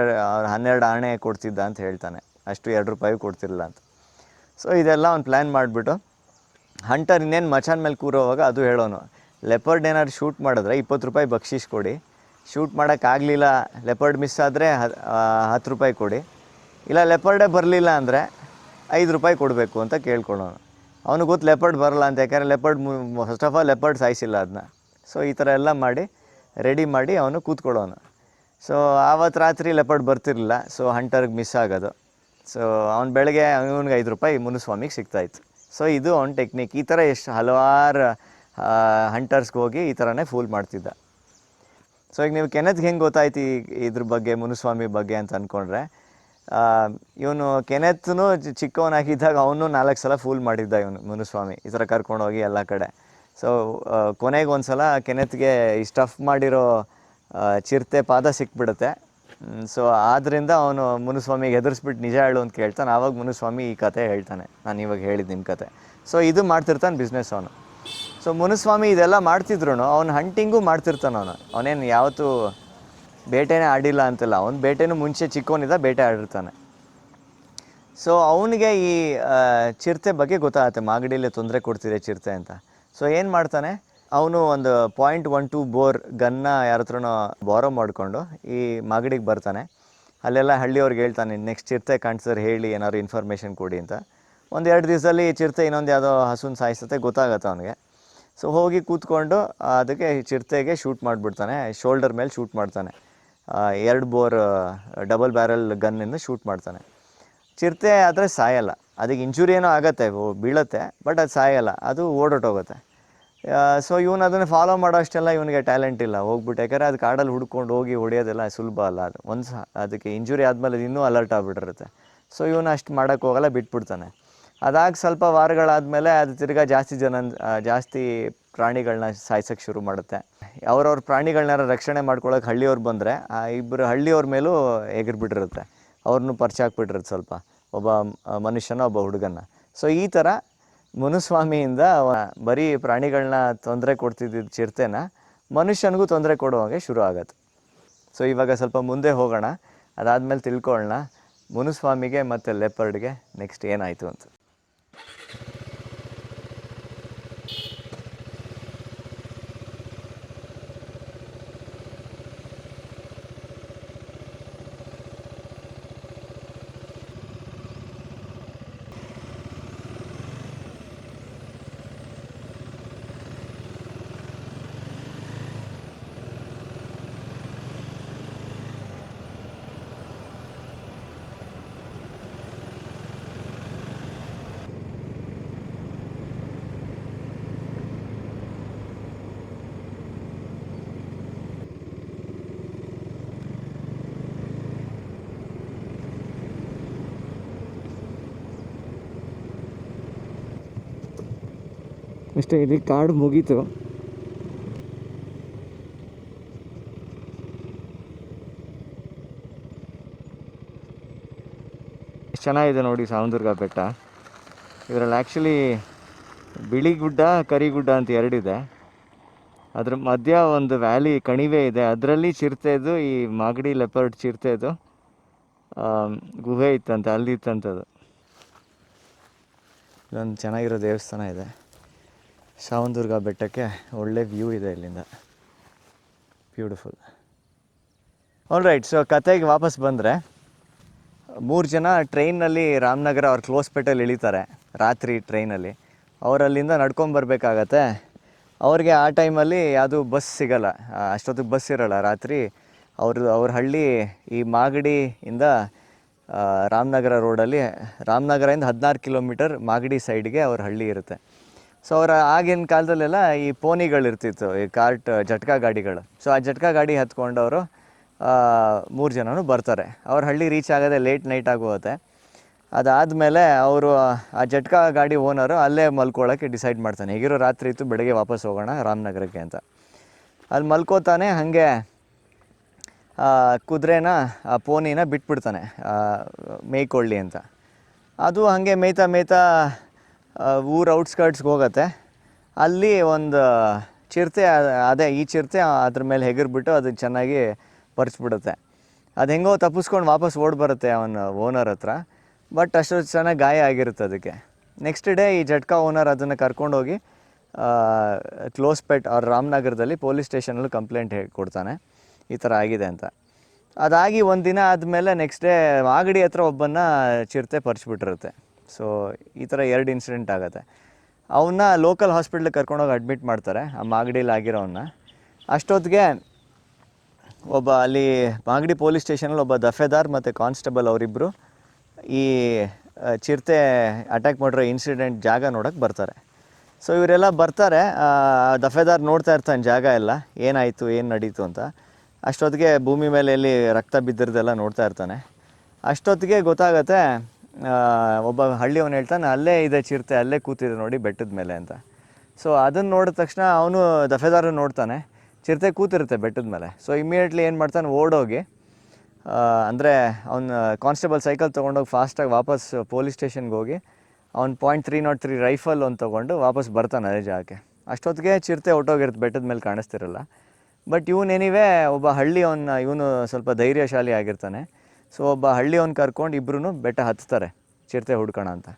12 ಆಣೆ ಕೊಡ್ತಿದ್ದ ಅಂತ ಹೇಳ್ತಾನೆ, ಅಷ್ಟು 2 ರೂಪಾಯಿ ಕೊಡ್ತಿರಲಿಲ್ಲ ಅಂತ. ಸೊ ಇದೆಲ್ಲ ಒಂದು ಪ್ಲ್ಯಾನ್ ಮಾಡಿಬಿಟ್ಟು ಹಂಟರ್ ಇನ್ನೇನು ಮಚಾನ್ ಮೇಲೆ ಕೂರೋವಾಗ ಅದು ಹೇಳೋನು, ಲೆಪರ್ಡ್ ಏನಾದ್ರು ಶೂಟ್ ಮಾಡಿದ್ರೆ 20 ರೂಪಾಯಿ ಬಕ್ಷೀಸ್ ಕೊಡಿ, ಶೂಟ್ ಮಾಡೋಕ್ಕಾಗಲಿಲ್ಲ, ಲೆಪರ್ಡ್ ಮಿಸ್ ಆದರೆ 10 ರೂಪಾಯಿ ಕೊಡಿ, ಇಲ್ಲ ಲೆಪರ್ಡೇ ಬರಲಿಲ್ಲ ಅಂದರೆ 5 ರೂಪಾಯಿ ಕೊಡಬೇಕು ಅಂತ ಕೇಳ್ಕೊಳ್ಳೋನು. ಅವನಿಗೆ ಗೊತ್ತು ಲೆಪರ್ಡ್ ಬರಲ್ಲ ಅಂತ, ಯಾಕಂದರೆ leopard first of all leopard ಸಾಯಿಸಿಲ್ಲ ಅದನ್ನ. ಸೊ ಈ ಥರ ಎಲ್ಲ ಮಾಡಿ ರೆಡಿ ಮಾಡಿ ಅವನು ಕೂತ್ಕೊಳ್ಳೋನು. ಸೊ ಆವತ್ತು ರಾತ್ರಿ ಲೆಪರ್ಡ್ ಬರ್ತಿರಲಿಲ್ಲ, ಸೊ ಹಂಟರ್ಗೆ ಮಿಸ್ ಆಗೋದು. ಸೊ ಅವ್ನು ಬೆಳಗ್ಗೆ ಇವನಿಗೆ 5 ರೂಪಾಯಿ ಮುನುಸ್ವಾಮಿಗೆ ಸಿಗ್ತಾಯಿತ್ತು. ಸೊ ಇದು ಅವ್ನ ಟೆಕ್ನಿಕ್. ಈ ಥರ ಎಷ್ಟು ಹಲವಾರು ಹಂಟರ್ಸ್ಗೆ ಹೋಗಿ ಈ ಥರನೇ ಫೂಲ್ ಮಾಡ್ತಿದ್ದ. ಸೊ ಈಗ ನೀವು ಕೆನೆತ್ಗೆ ಹೆಂಗೆ ಗೊತ್ತಾಯ್ತು ಇದ್ರ ಬಗ್ಗೆ, ಮುನುಸ್ವಾಮಿ ಬಗ್ಗೆ ಅಂತ ಅಂದ್ಕೊಂಡ್ರೆ, ಇವನು ಕೆನೆತ್ನು ಚಿಕ್ಕವನಾಗಿದ್ದಾಗ ಅವನು 4 ಸಲ ಫೂಲ್ ಮಾಡಿದ್ದ ಇವನು ಮುನುಸ್ವಾಮಿ, ಈ ಥರ ಕರ್ಕೊಂಡೋಗಿ ಎಲ್ಲ ಕಡೆ. ಸೊ ಕೊನೆಗೆ ಒಂದು ಸಲ ಕೆನೆತ್ಗೆ ಈ ಸ್ಟಫ್ ಮಾಡಿರೋ ಚಿರತೆ ಪಾದ ಸಿಕ್ಬಿಡುತ್ತೆ. ಸೊ ಆದ್ದರಿಂದ ಅವನು ಮುನುಸ್ವಾಮಿಗೆ ಹೆದರ್ಸ್ಬಿಟ್ಟು ನಿಜ ಹೇಳು ಅಂತ ಕೇಳ್ತಾನೆ. ಆವಾಗ ಮುನುಸ್ವಾಮಿ ಈ ಕತೆ ಹೇಳ್ತಾನೆ, ನಾನು ಇವಾಗ ಹೇಳಿದ್ದು ನಿಮ್ಮ ಕತೆ. ಸೊ ಇದು ಮಾಡ್ತಿರ್ತಾನೆ ಬಿಸ್ನೆಸ್ ಅವನು. ಸೊ ಮುನುಸ್ವಾಮಿ ಇದೆಲ್ಲ ಮಾಡ್ತಿದ್ರು ಅವ್ನು ಹಂಟಿಂಗೂ ಮಾಡ್ತಿರ್ತಾನೆ. ಅವನೇನು ಯಾವತ್ತೂ ಬೇಟೆನೇ ಆಡಿಲ್ಲ ಅಂತಲ್ಲ, ಅವ್ನು ಬೇಟೆನೂ ಮುಂಚೆ ಚಿಕ್ಕವನಿದ್ದ ಬೇಟೆ ಆಡಿರ್ತಾನೆ. ಸೊ ಅವನಿಗೆ ಈ ಚಿರತೆ ಬಗ್ಗೆ ಗೊತ್ತಾಗುತ್ತೆ, ಮಾಗಡಿಯಲ್ಲಿ ತೊಂದರೆ ಕೊಡ್ತಿದೆ ಚಿರತೆ ಅಂತ. ಸೊ ಏನು ಮಾಡ್ತಾನೆ, ಅವನು ಒಂದು .12 ಬೋರ್ ಗನ್ನ ಯಾರ ಹತ್ರನೋ ಬಾರೋ ಮಾಡಿಕೊಂಡು ಈ ಮಾಗಡಿಗೆ ಬರ್ತಾನೆ. ಅಲ್ಲೆಲ್ಲ ಹಳ್ಳಿಯವ್ರಿಗೆ ಹೇಳ್ತಾನೆ, ನೆಕ್ಸ್ಟ್ ಚಿರತೆ ಕಾಣಿಸಿದ್ರೆ ಹೇಳಿ, ಏನಾದ್ರು ಇನ್ಫಾರ್ಮೇಷನ್ ಕೊಡಿ ಅಂತ. 1-2 ದಿವಸದಲ್ಲಿ ಚಿರತೆ ಇನ್ನೊಂದು ಯಾವುದೋ ಹಸುನ ಸಾಯಿಸುತ್ತೆ, ಗೊತ್ತಾಗತ್ತೆ ಅವನಿಗೆ. ಸೊ ಹೋಗಿ ಕೂತ್ಕೊಂಡು ಅದಕ್ಕೆ ಚಿರತೆಗೆ ಶೂಟ್ ಮಾಡಿಬಿಡ್ತಾನೆ, ಶೋಲ್ಡರ್ ಮೇಲೆ ಶೂಟ್ ಮಾಡ್ತಾನೆ. 2 ಬೋರ್ ಡಬಲ್ ಬ್ಯಾರಲ್ ಗನ್ನಿಂದ ಶೂಟ್ ಮಾಡ್ತಾನೆ. ಚಿರತೆ ಆದರೆ ಸಾಯಲ್ಲ, ಅದಕ್ಕೆ ಇಂಜುರಿ ಏನೋ ಆಗುತ್ತೆ, ಬೀಳುತ್ತೆ, ಬಟ್ ಅದು ಸಾಯಲ್ಲ, ಅದು ಓಡೋಟೋಗುತ್ತೆ. ಸೊ ಇವನು ಅದನ್ನು ಫಾಲೋ ಮಾಡೋ ಅಷ್ಟೆಲ್ಲ ಇವನಿಗೆ ಟ್ಯಾಲೆಂಟ್ ಇಲ್ಲ, ಹೋಗ್ಬಿಟ್ಟು. ಯಾಕಂದರೆ ಅದು ಕಾಡಲ್ಲಿ ಹುಡ್ಕೊಂಡು ಹೋಗಿ ಹೊಡೆಯೋದೆಲ್ಲ ಸುಲಭ ಅಲ್ಲ. ಅದು ಅದಕ್ಕೆ ಇಂಜುರಿ ಆದಮೇಲೆ ಅದು ಇನ್ನೂ ಅಲರ್ಟ್ ಆಗಿಬಿಟ್ಟಿರುತ್ತೆ. ಸೊ ಇವನು ಅಷ್ಟು ಮಾಡೋಕ್ಕೆ ಹೋಗಲ್ಲ, ಬಿಟ್ಬಿಡ್ತಾನೆ. ಅದಾಗಿ ಸ್ವಲ್ಪ ವಾರಗಳಾದಮೇಲೆ ಅದು ತಿರ್ಗಾ ಜಾಸ್ತಿ ಪ್ರಾಣಿಗಳನ್ನ ಸಾಯ್ಸೋಕ್ಕೆ ಶುರು ಮಾಡುತ್ತೆ. ಅವ್ರವ್ರ ಪ್ರಾಣಿಗಳನ್ನ ರಕ್ಷಣೆ ಮಾಡ್ಕೊಳ್ಳೋಕೆ ಹಳ್ಳಿಯವ್ರು ಬಂದರೆ ಆ ಇಬ್ಬರು ಹಳ್ಳಿಯವ್ರ ಮೇಲೂ ಎಗರ್ಬಿಟ್ಟಿರುತ್ತೆ, ಅವ್ರನ್ನೂ ಪರಿಚಯ ಹಾಕ್ಬಿಟ್ಟಿರುತ್ತೆ ಸ್ವಲ್ಪ, ಒಬ್ಬ ಮನುಷ್ಯನ ಒಬ್ಬ ಹುಡುಗನ. ಸೊ ಈ ಥರ ಮುನುಸ್ವಾಮಿಯಿಂದ ಬರೀ ಪ್ರಾಣಿಗಳನ್ನ ತೊಂದರೆ ಕೊಡ್ತಿದ್ದ ಚಿರತೆನ ಮನುಷ್ಯನಿಗೂ ತೊಂದರೆ ಕೊಡುವಾಗೆ ಶುರು ಆಗತ್ತೆ. ಸೊ ಇವಾಗ ಸ್ವಲ್ಪ ಮುಂದೆ ಹೋಗೋಣ, ಅದಾದಮೇಲೆ ತಿಳ್ಕೊಳ್ಳೋಣ ಮುನುಸ್ವಾಮಿಗೆ ಮತ್ತು ಲೆಪರ್ಡ್ಗೆ ನೆಕ್ಸ್ಟ್ ಏನಾಯಿತು ಅಂತ. ಅಷ್ಟೇ, ಇಲ್ಲಿ ಕಾಡು ಮುಗೀತು. ಎಷ್ಟು ಚೆನ್ನಾಗಿದೆ ನೋಡಿ ಸಾವಂದುರ್ಗ ಬೆಟ್ಟ. ಇದರಲ್ಲಿ ಆ್ಯಕ್ಚುಲಿ ಬಿಳಿ ಗುಡ್ಡ, ಕರಿಗುಡ್ಡ ಅಂತ 2 ಇದೆ. ಅದ್ರ ಮಧ್ಯ ಒಂದು ವ್ಯಾಲಿ ಕಣಿವೆ ಇದೆ, ಅದರಲ್ಲಿ ಚಿರತೆದು, ಈ ಮಾಗಡಿ ಲೆಪರ್ಡ್ ಚಿರತೆದು ಗುಹೆ ಇತ್ತಂತೆ, ಅಲ್ಲಿ ಇತ್ತಂಥದ್ದು. ಇದೊಂದು ಚೆನ್ನಾಗಿರೋ ದೇವಸ್ಥಾನ ಇದೆ. ಸಾವಂದುರ್ಗ ಬೆಟ್ಟಕ್ಕೆ ಒಳ್ಳೆ ವ್ಯೂ ಇದೆ ಇಲ್ಲಿಂದ, ಬ್ಯೂಟಿಫುಲ್. ಆಲ್ ರೈಟ್, ಸೊ ಕತೆಗೆ ವಾಪಸ್ ಬಂದರೆ, 3 ಜನ ಟ್ರೈನಲ್ಲಿ ರಾಮನಗರ ಅವ್ರ ಕ್ಲೋಸ್ಪೇಟೆಲ್ಲಿ ಇಳಿತಾರೆ ರಾತ್ರಿ ಟ್ರೈನಲ್ಲಿ. ಅವರಲ್ಲಿಂದ ನಡ್ಕೊಂಬರ್ಬೇಕಾಗತ್ತೆ. ಅವ್ರಿಗೆ ಆ ಟೈಮಲ್ಲಿ ಯಾವುದು ಬಸ್ ಸಿಗೋಲ್ಲ, ಅಷ್ಟೊತ್ತಿಗೆ ಬಸ್ ಇರೋಲ್ಲ ರಾತ್ರಿ. ಅವ್ರ ಹಳ್ಳಿ ಈ ಮಾಗಡಿಯಿಂದ ರಾಮನಗರ ರೋಡಲ್ಲಿ, ರಾಮನಗರದಿಂದ 16 ಕಿಲೋಮೀಟರ್ ಮಾಗಡಿ ಸೈಡ್ಗೆ ಅವ್ರ ಹಳ್ಳಿ ಇರುತ್ತೆ. ಸೊ ಅವರ ಆಗಿನ ಕಾಲದಲ್ಲೆಲ್ಲ ಈ ಪೋನಿಗಳಿರ್ತಿತ್ತು, ಈ ಕಾರ್ಟ್ ಜಟ್ಕಾ ಗಾಡಿಗಳು. ಸೊ ಆ ಜಟ್ಕಾ ಗಾಡಿ ಹತ್ಕೊಂಡವರು 3 ಜನನೂ ಬರ್ತಾರೆ. ಅವ್ರ ಹಳ್ಳಿ ರೀಚ್ ಆಗೋದೇ ಲೇಟ್ ನೈಟ್ ಆಗೋಗುತ್ತೆ. ಅದಾದಮೇಲೆ ಅವರು ಆ ಜಟ್ಕಾ ಗಾಡಿ ಓನರು ಅಲ್ಲೇ ಮಲ್ಕೊಳ್ಳೋಕ್ಕೆ ಡಿಸೈಡ್ ಮಾಡ್ತಾನೆ. ಹೇಗಿರೋ ರಾತ್ರಿ ಇತ್ತು, ಬೆಳಗ್ಗೆ ವಾಪಸ್ ಹೋಗೋಣ ರಾಮನಗರಕ್ಕೆ ಅಂತ. ಅಲ್ಲಿ ಮಲ್ಕೋತಾನೆ. ಹಾಗೆ ಕುದುರೆನ, ಆ ಪೋನಿನ ಬಿಟ್ಬಿಡ್ತಾನೆ ಮೇಯ್ಕೊಳ್ಳಿ ಅಂತ. ಅದು ಹಾಗೆ ಮೇಯ್ತಾ ಊರ ಔಟ್ಸ್ಕರ್ಟ್ಸ್ಗೆ ಹೋಗುತ್ತೆ. ಅಲ್ಲಿ ಒಂದು ಚಿರತೆ, ಅದೇ ಈ ಚಿರತೆ ಅದ್ರ ಮೇಲೆ ಹೆಗರ್ಬಿಟ್ಟು ಅದು ಚೆನ್ನಾಗಿ ಪರಿಸ್ಬಿಡುತ್ತೆ. ಅದು ಹೆಂಗೋ ತಪ್ಪಿಸ್ಕೊಂಡು ವಾಪಸ್ ಓಡಿ ಬರುತ್ತೆ ಅವನ ಓನರ್ ಹತ್ರ. ಬಟ್ ಅಷ್ಟೊಂದು ಚೆನ್ನಾಗಿ ಗಾಯ ಆಗಿರುತ್ತೆ ಅದಕ್ಕೆ. ನೆಕ್ಸ್ಟ್ ಡೇ ಈ ಜಟ್ಕಾ ಓನರ್ ಅದನ್ನು ಕರ್ಕೊಂಡೋಗಿ ಕ್ಲೋಸ್ಪೇಟ್ ಅವ್ರ ರಾಮನಗರದಲ್ಲಿ ಪೊಲೀಸ್ ಸ್ಟೇಷನಲ್ಲಿ ಕಂಪ್ಲೇಂಟ್ ಕೊಡ್ತಾನೆ, ಈ ಥರ ಆಗಿದೆ ಅಂತ. ಅದಾಗಿ ಒಂದು ದಿನ ಆದಮೇಲೆ ನೆಕ್ಸ್ಟ್ ಡೇ ಮಾಗಡಿ ಹತ್ರ ಒಬ್ಬನ್ನ ಚಿರತೆ ಪರಿಸ್ಬಿಟ್ಟಿರುತ್ತೆ. ಸೊ ಈ ಥರ 2 ಇನ್ಸಿಡೆಂಟ್ ಆಗುತ್ತೆ. ಅವನ್ನ ಲೋಕಲ್ ಹಾಸ್ಪಿಟ್ಲಿಗೆ ಕರ್ಕೊಂಡೋಗಿ ಅಡ್ಮಿಟ್ ಮಾಡ್ತಾರೆ, ಆ ಮಾಗಡಿಯಲ್ಲಿ ಆಗಿರೋವನ್ನ. ಅಷ್ಟೊತ್ತಿಗೆ ಒಬ್ಬ ಅಲ್ಲಿ ಮಾಗಡಿ ಪೊಲೀಸ್ ಸ್ಟೇಷನಲ್ಲಿ ಒಬ್ಬ ದಫೇದಾರ್ ಮತ್ತು ಕಾನ್ಸ್ಟೇಬಲ್ ಅವರಿಬ್ಬರು ಈ ಚಿರತೆ ಅಟ್ಯಾಕ್ ಮಾಡಿರೋ ಇನ್ಸಿಡೆಂಟ್ ಜಾಗ ನೋಡೋಕ್ಕೆ ಬರ್ತಾರೆ. ಸೊ ಇವರೆಲ್ಲ ಬರ್ತಾರೆ. ದಫೇದಾರ್ ನೋಡ್ತಾ ಇರ್ತಾನೆ ಜಾಗ ಎಲ್ಲ, ಏನಾಯಿತು, ಏನು ನಡೀತು ಅಂತ. ಅಷ್ಟೊತ್ತಿಗೆ ಭೂಮಿ ಮೇಲೆ ಎಲ್ಲಿ ರಕ್ತ ಬಿದ್ದಿರೋದೆಲ್ಲ ನೋಡ್ತಾ ಇರ್ತಾನೆ. ಅಷ್ಟೊತ್ತಿಗೆ ಗೊತ್ತಾಗತ್ತೆ, ಒಬ್ಬ ಹಳ್ಳಿಯವನು ಹೇಳ್ತಾನೆ, ಅಲ್ಲೇ ಇದೆ ಚಿರತೆ, ಅಲ್ಲೇ ಕೂತಿದೆ ನೋಡಿ ಬೆಟ್ಟದ ಮೇಲೆ ಅಂತ. ಸೊ ಅದನ್ನು ನೋಡಿದ ತಕ್ಷಣ ಅವನು ದಫೇದಾರು ನೋಡ್ತಾನೆ, ಚಿರತೆ ಕೂತಿರುತ್ತೆ ಬೆಟ್ಟದ ಮೇಲೆ. ಸೊ ಇಮಿಡಿಯೇಟ್ಲಿ ಏನು ಮಾಡ್ತಾನೆ, ಓಡೋಗಿ ಅಂದರೆ ಅವನು ಕಾನ್ಸ್ಟೇಬಲ್ ಸೈಕಲ್ ತೊಗೊಂಡೋಗಿ ಫಾಸ್ಟಾಗಿ ವಾಪಸ್ ಪೊಲೀಸ್ ಸ್ಟೇಷನ್ಗೆ ಹೋಗಿ ಅವ್ನು .303 ರೈಫಲ್ ಒಂದು ತೊಗೊಂಡು ವಾಪಸ್ ಬರ್ತಾನೆ ಅದೇ ಜಾಗಕ್ಕೆ. ಅಷ್ಟೊತ್ತಿಗೆ ಚಿರತೆ ಹೊಟ್ಟೋಗಿರುತ್ತೆ, ಬೆಟ್ಟದ ಮೇಲೆ ಕಾಣಿಸ್ತಿರಲ್ಲ. ಬಟ್ ಇವನು ಒಬ್ಬ ಇವನು ಸ್ವಲ್ಪ ಧೈರ್ಯಶಾಲಿ ಆಗಿರ್ತಾನೆ. ಸೊ ಒಬ್ಬ ಹಳ್ಳಿಯವನು ಕರ್ಕೊಂಡು ಇಬ್ಬರೂ ಬೆಟ್ಟ ಹತ್ತಾರೆ ಚಿರತೆ ಹುಡ್ಕೋಣ ಅಂತ.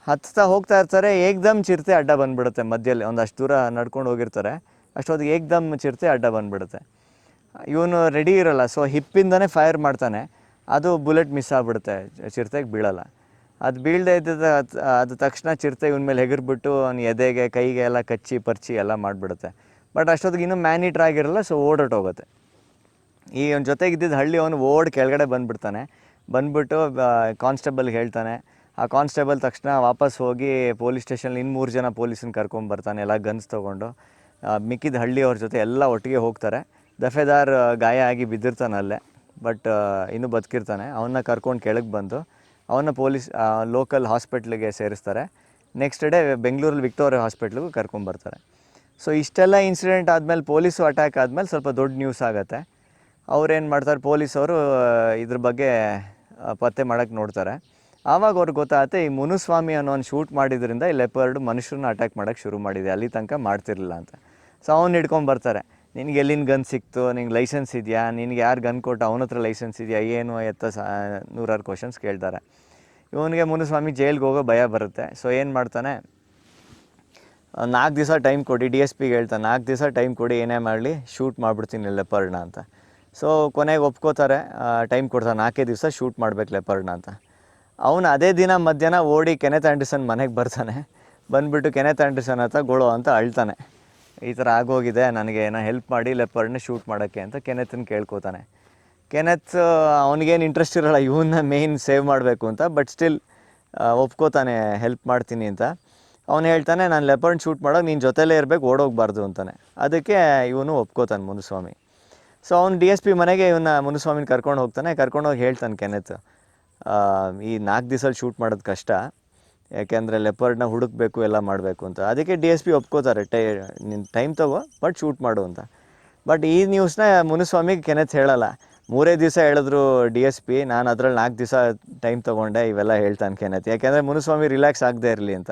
ಹತ್ತಾ ಹೋಗ್ತಾ ಇರ್ತಾರೆ. ಏಕ್ದಮ್ ಚಿರತೆ ಅಡ್ಡ ಬಂದುಬಿಡುತ್ತೆ ಮಧ್ಯದಲ್ಲಿ. ಒಂದಷ್ಟು ದೂರ ನಡ್ಕೊಂಡು ಹೋಗಿರ್ತಾರೆ, ಅಷ್ಟೊತ್ತಿಗೆ ಏಕ್ದಮ್ ಚಿರತೆ ಅಡ್ಡ ಬಂದುಬಿಡುತ್ತೆ. ಇವನು ರೆಡಿ ಇರೋಲ್ಲ. ಸೊ ಹಿಪ್ಪಿಂದನೇ ಫೈರ್ ಮಾಡ್ತಾನೆ. ಅದು ಬುಲೆಟ್ ಮಿಸ್ ಆಗಿಬಿಡುತ್ತೆ, ಚಿರತೆಗೆ ಬೀಳಲ್ಲ. ಅದು ಬೀಳದೇ ಇದ್ದ ಅದು ತಕ್ಷಣ ಚಿರತೆ ಇವನ ಮೇಲೆ ಹೆಗರ್ಬಿಟ್ಟು ಅವ್ನ ಎದೆಗೆ ಕೈಗೆ ಎಲ್ಲ ಕಚ್ಚಿ ಪರ್ಚಿ ಎಲ್ಲ ಮಾಡಿಬಿಡುತ್ತೆ. ಬಟ್ ಅಷ್ಟೊತ್ತಿಗೆ ಇನ್ನೂ ಮ್ಯಾನಿಟ್ರ್ ಆಗಿರಲ್ಲ. ಸೊ ಓಡೋಟೋಗುತ್ತೆ. ಈ ಅವನ ಜೊತೆಗಿದ್ದಿದ್ದು ಹಳ್ಳಿ ಅವನು ಕೆಳಗಡೆ ಬಂದುಬಿಡ್ತಾನೆ. ಬಂದುಬಿಟ್ಟು ಕಾನ್ಸ್ಟೇಬಲ್ಗೆ ಹೇಳ್ತಾನೆ. ಆ ಕಾನ್ಸ್ಟೇಬಲ್ ತಕ್ಷಣ ವಾಪಸ್ ಹೋಗಿ ಪೊಲೀಸ್ ಸ್ಟೇಷನಲ್ಲಿ 3 ಜನ ಪೊಲೀಸನ್ನ ಕರ್ಕೊಂಬರ್ತಾನೆ, ಎಲ್ಲ ಗನ್ಸ್ ತೊಗೊಂಡು. ಮಿಕ್ಕಿದ ಹಳ್ಳಿಯವ್ರ ಜೊತೆ ಎಲ್ಲ ಒಟ್ಟಿಗೆ ಹೋಗ್ತಾರೆ. ದಫೇದಾರ್ ಗಾಯ ಆಗಿ ಬಿದ್ದಿರ್ತಾನಲ್ಲೇ, ಬಟ್ ಇನ್ನೂ ಬದುಕಿರ್ತಾನೆ. ಅವನ್ನ ಕರ್ಕೊಂಡು ಕೆಳಗೆ ಬಂದು ಅವನ್ನ ಲೋಕಲ್ ಹಾಸ್ಪಿಟ್ಲಿಗೆ ಸೇರಿಸ್ತಾರೆ. ನೆಕ್ಸ್ಟ್ ಡೇ ಬೆಂಗಳೂರಲ್ಲಿ ವಿಕ್ಟೋರಿಯಾ ಹಾಸ್ಪಿಟ್ಲಿಗೂ ಕರ್ಕೊಂಬರ್ತಾರೆ. ಸೊ ಇಷ್ಟೆಲ್ಲ ಇನ್ಸಿಡೆಂಟ್ ಆದಮೇಲೆ, ಪೊಲೀಸು ಅಟ್ಯಾಕ್ ಆದಮೇಲೆ ಸ್ವಲ್ಪ ದೊಡ್ಡ ನ್ಯೂಸ್ ಆಗುತ್ತೆ. ಅವ್ರೇನು ಮಾಡ್ತಾರೆ, ಪೊಲೀಸವರು ಇದ್ರ ಬಗ್ಗೆ ಪತ್ತೆ ಮಾಡೋಕ್ಕೆ ನೋಡ್ತಾರೆ. ಆವಾಗ ಅವ್ರಿಗೆ ಗೊತ್ತಾಗುತ್ತೆ, ಈ ಮುನುಸ್ವಾಮಿ ಅನ್ನೋನು ಶೂಟ್ ಮಾಡಿದ್ರಿಂದ ಈ ಲೆಪರ್ಡ್ ಮನುಷ್ಯರನ್ನ ಅಟ್ಯಾಕ್ ಮಾಡೋಕ್ಕೆ ಶುರು ಮಾಡಿದೆ, ಅಲ್ಲಿ ತನಕ ಮಾಡ್ತಿರ್ಲಿಲ್ಲ ಅಂತ. ಸೊ ಅವ್ನು ಹಿಡ್ಕೊಂಬರ್ತಾರೆ. ನಿನಗೆ ಎಲ್ಲಿನ ಗನ್ ಸಿಕ್ತು, ನಿಂಗೆ ಲೈಸೆನ್ಸ್ ಇದೆಯಾ, ನಿನಗೆ ಯಾರು ಗನ್ ಕೊಟ್ಟು, ಅವನ ಹತ್ರ ಲೈಸೆನ್ಸ್ ಇದೆಯಾ, ಏನು ಎತ್ತ 100 ಕ್ವಶನ್ಸ್ ಕೇಳ್ತಾರೆ. ಇವನಿಗೆ ಮುನುಸ್ವಾಮಿ ಜೈಲ್ಗೆ ಹೋಗೋ ಭಯ ಬರುತ್ತೆ. ಸೊ ಏನು ಮಾಡ್ತಾನೆ, 4 ದಿವಸ ಟೈಮ್ ಕೊಡಿ, DSPಗೆ ಹೇಳ್ತಾನೆ, 4 ದಿವಸ ಟೈಮ್ ಕೊಡಿ, ಏನೇ ಮಾಡಲಿ ಶೂಟ್ ಮಾಡಿಬಿಡ್ತೀನಿ ಲೆಪರ್ಡ್ನ ಅಂತ. ಸೊ ಕೊನೆಗೆ ಒಪ್ಕೋತಾರೆ, ಟೈಮ್ ಕೊಡ್ತಾರೆ, 4 ದಿವಸ ಶೂಟ್ ಮಾಡ್ಬೇಕು ಲೆಪರ್ಡ್ನ ಅಂತ. ಅವನು ಅದೇ ದಿನ ಮಧ್ಯಾಹ್ನ ಓಡಿ ಕೆನೆತ್ ಆ್ಯಂಡರ್ಸನ್ ಮನೆಗೆ ಬರ್ತಾನೆ. ಬಂದುಬಿಟ್ಟು ಕೆನೆತ್ ಆ್ಯಂಡರ್ಸನ್ ಹತ್ರ ಗೊಳೋ ಅಂತ ಅಳ್ತಾನೆ, ಈ ಥರ ಆಗೋಗಿದೆ, ನನಗೆ ಏನೋ ಹೆಲ್ಪ್ ಮಾಡಿ ಲೆಪರ್ಡ್ನ ಶೂಟ್ ಮಾಡೋಕ್ಕೆ ಅಂತ ಕೆನೆತನ್ನ ಕೇಳ್ಕೊತಾನೆ. ಕೆನೆತ್ ಅವನಿಗೇನು ಇಂಟ್ರೆಸ್ಟ್ ಇರೋಲ್ಲ ಇವನ್ನ ಮೇಯ್ನ್ ಸೇವ್ ಮಾಡಬೇಕು ಅಂತ, ಬಟ್ ಸ್ಟಿಲ್ ಒಪ್ಕೋತಾನೆ ಹೆಲ್ಪ್ ಮಾಡ್ತೀನಿ ಅಂತ. ಅವನು ಹೇಳ್ತಾನೆ, ನಾನು ಲೆಪರ್ಡ್ ಶೂಟ್ ಮಾಡೋಕೆ ನೀನು ಜೊತೆಲೇ ಇರಬೇಕು, ಓಡೋಗಬಾರ್ದು ಅಂತಾನೆ. ಅದಕ್ಕೆ ಇವನು ಒಪ್ಕೋತಾನೆ ಮುನುಸ್ವಾಮಿ. ಸೊ ಅವ್ನು DSP ಮನೆಗೆ ಮುನುಸ್ವಾಮಿನ ಕರ್ಕೊಂಡು ಹೋಗ್ತಾನೆ. ಕರ್ಕೊಂಡೋಗಿ ಹೇಳ್ತಾನೆ ಕೆನೆತ್, ಈ 4 ದಿವಸಲ್ಲಿ ಶೂಟ್ ಮಾಡೋದು ಕಷ್ಟ, ಯಾಕೆಂದರೆ ಲೆಪರ್ಡ್ನ ಹುಡುಕಬೇಕು, ಎಲ್ಲ ಮಾಡಬೇಕು ಅಂತ. ಅದಕ್ಕೆ DSP ಒಪ್ಕೋತಾರೆ, ನಿನ್ನ ಟೈಮ್ ತಗೋ, ಬಟ್ ಶೂಟ್ ಮಾಡು ಅಂತ. ಬಟ್ ಈ ನ್ಯೂಸ್ನ ಮುನುಸ್ವಾಮಿಗೆ ಕೆನೆತ್ ಹೇಳಲ್ಲ. 3 ದಿವಸ ಹೇಳಿದ್ರು DSP, ನಾನು ಅದರಲ್ಲಿ 4 ದಿವಸ ಟೈಮ್ ತೊಗೊಂಡೆ, ಇವೆಲ್ಲ ಹೇಳ್ತಾನೆ ಕೆನೆತ್. ಯಾಕೆಂದರೆ ಮುನುಸ್ವಾಮಿ ರಿಲ್ಯಾಕ್ಸ್ ಆಗದೆ ಇರಲಿ ಅಂತ,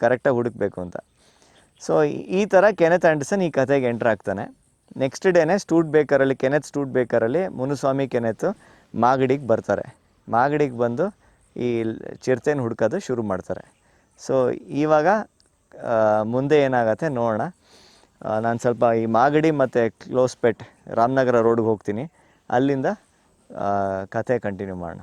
ಕರೆಕ್ಟಾಗಿ ಹುಡುಕಬೇಕು ಅಂತ. ಸೊ ಈ ಥರ ಕೆನೆತ್ ಆ್ಯಂಡರ್ಸನ್ ಈ ಕಥೆಗೆ ಎಂಟ್ರ್ ಆಗ್ತಾನೆ. Next ಡೇನೇ Kenneth stood ಬೇಕರಲ್ಲಿ Muniswamy Kenneth ಮಾಗಡಿಗೆ ಬರ್ತಾರೆ. ಮಾಗಡಿಗೆ ಬಂದು ಈ ಚಿರತೆನ ಹುಡ್ಕೋದು ಶುರು ಮಾಡ್ತಾರೆ. ಸೊ ಇವಾಗ ಮುಂದೆ ಏನಾಗತ್ತೆ ನೋಡೋಣ. ನಾನು ಸ್ವಲ್ಪ ಈ ಮಾಗಡಿ ಮತ್ತು ಕ್ಲೋಸ್ಪೇಟ್ ರಾಮನಗರ ರೋಡ್ಗೆ ಹೋಗ್ತೀನಿ, ಅಲ್ಲಿಂದ ಕಥೆ ಕಂಟಿನ್ಯೂ ಮಾಡೋಣ.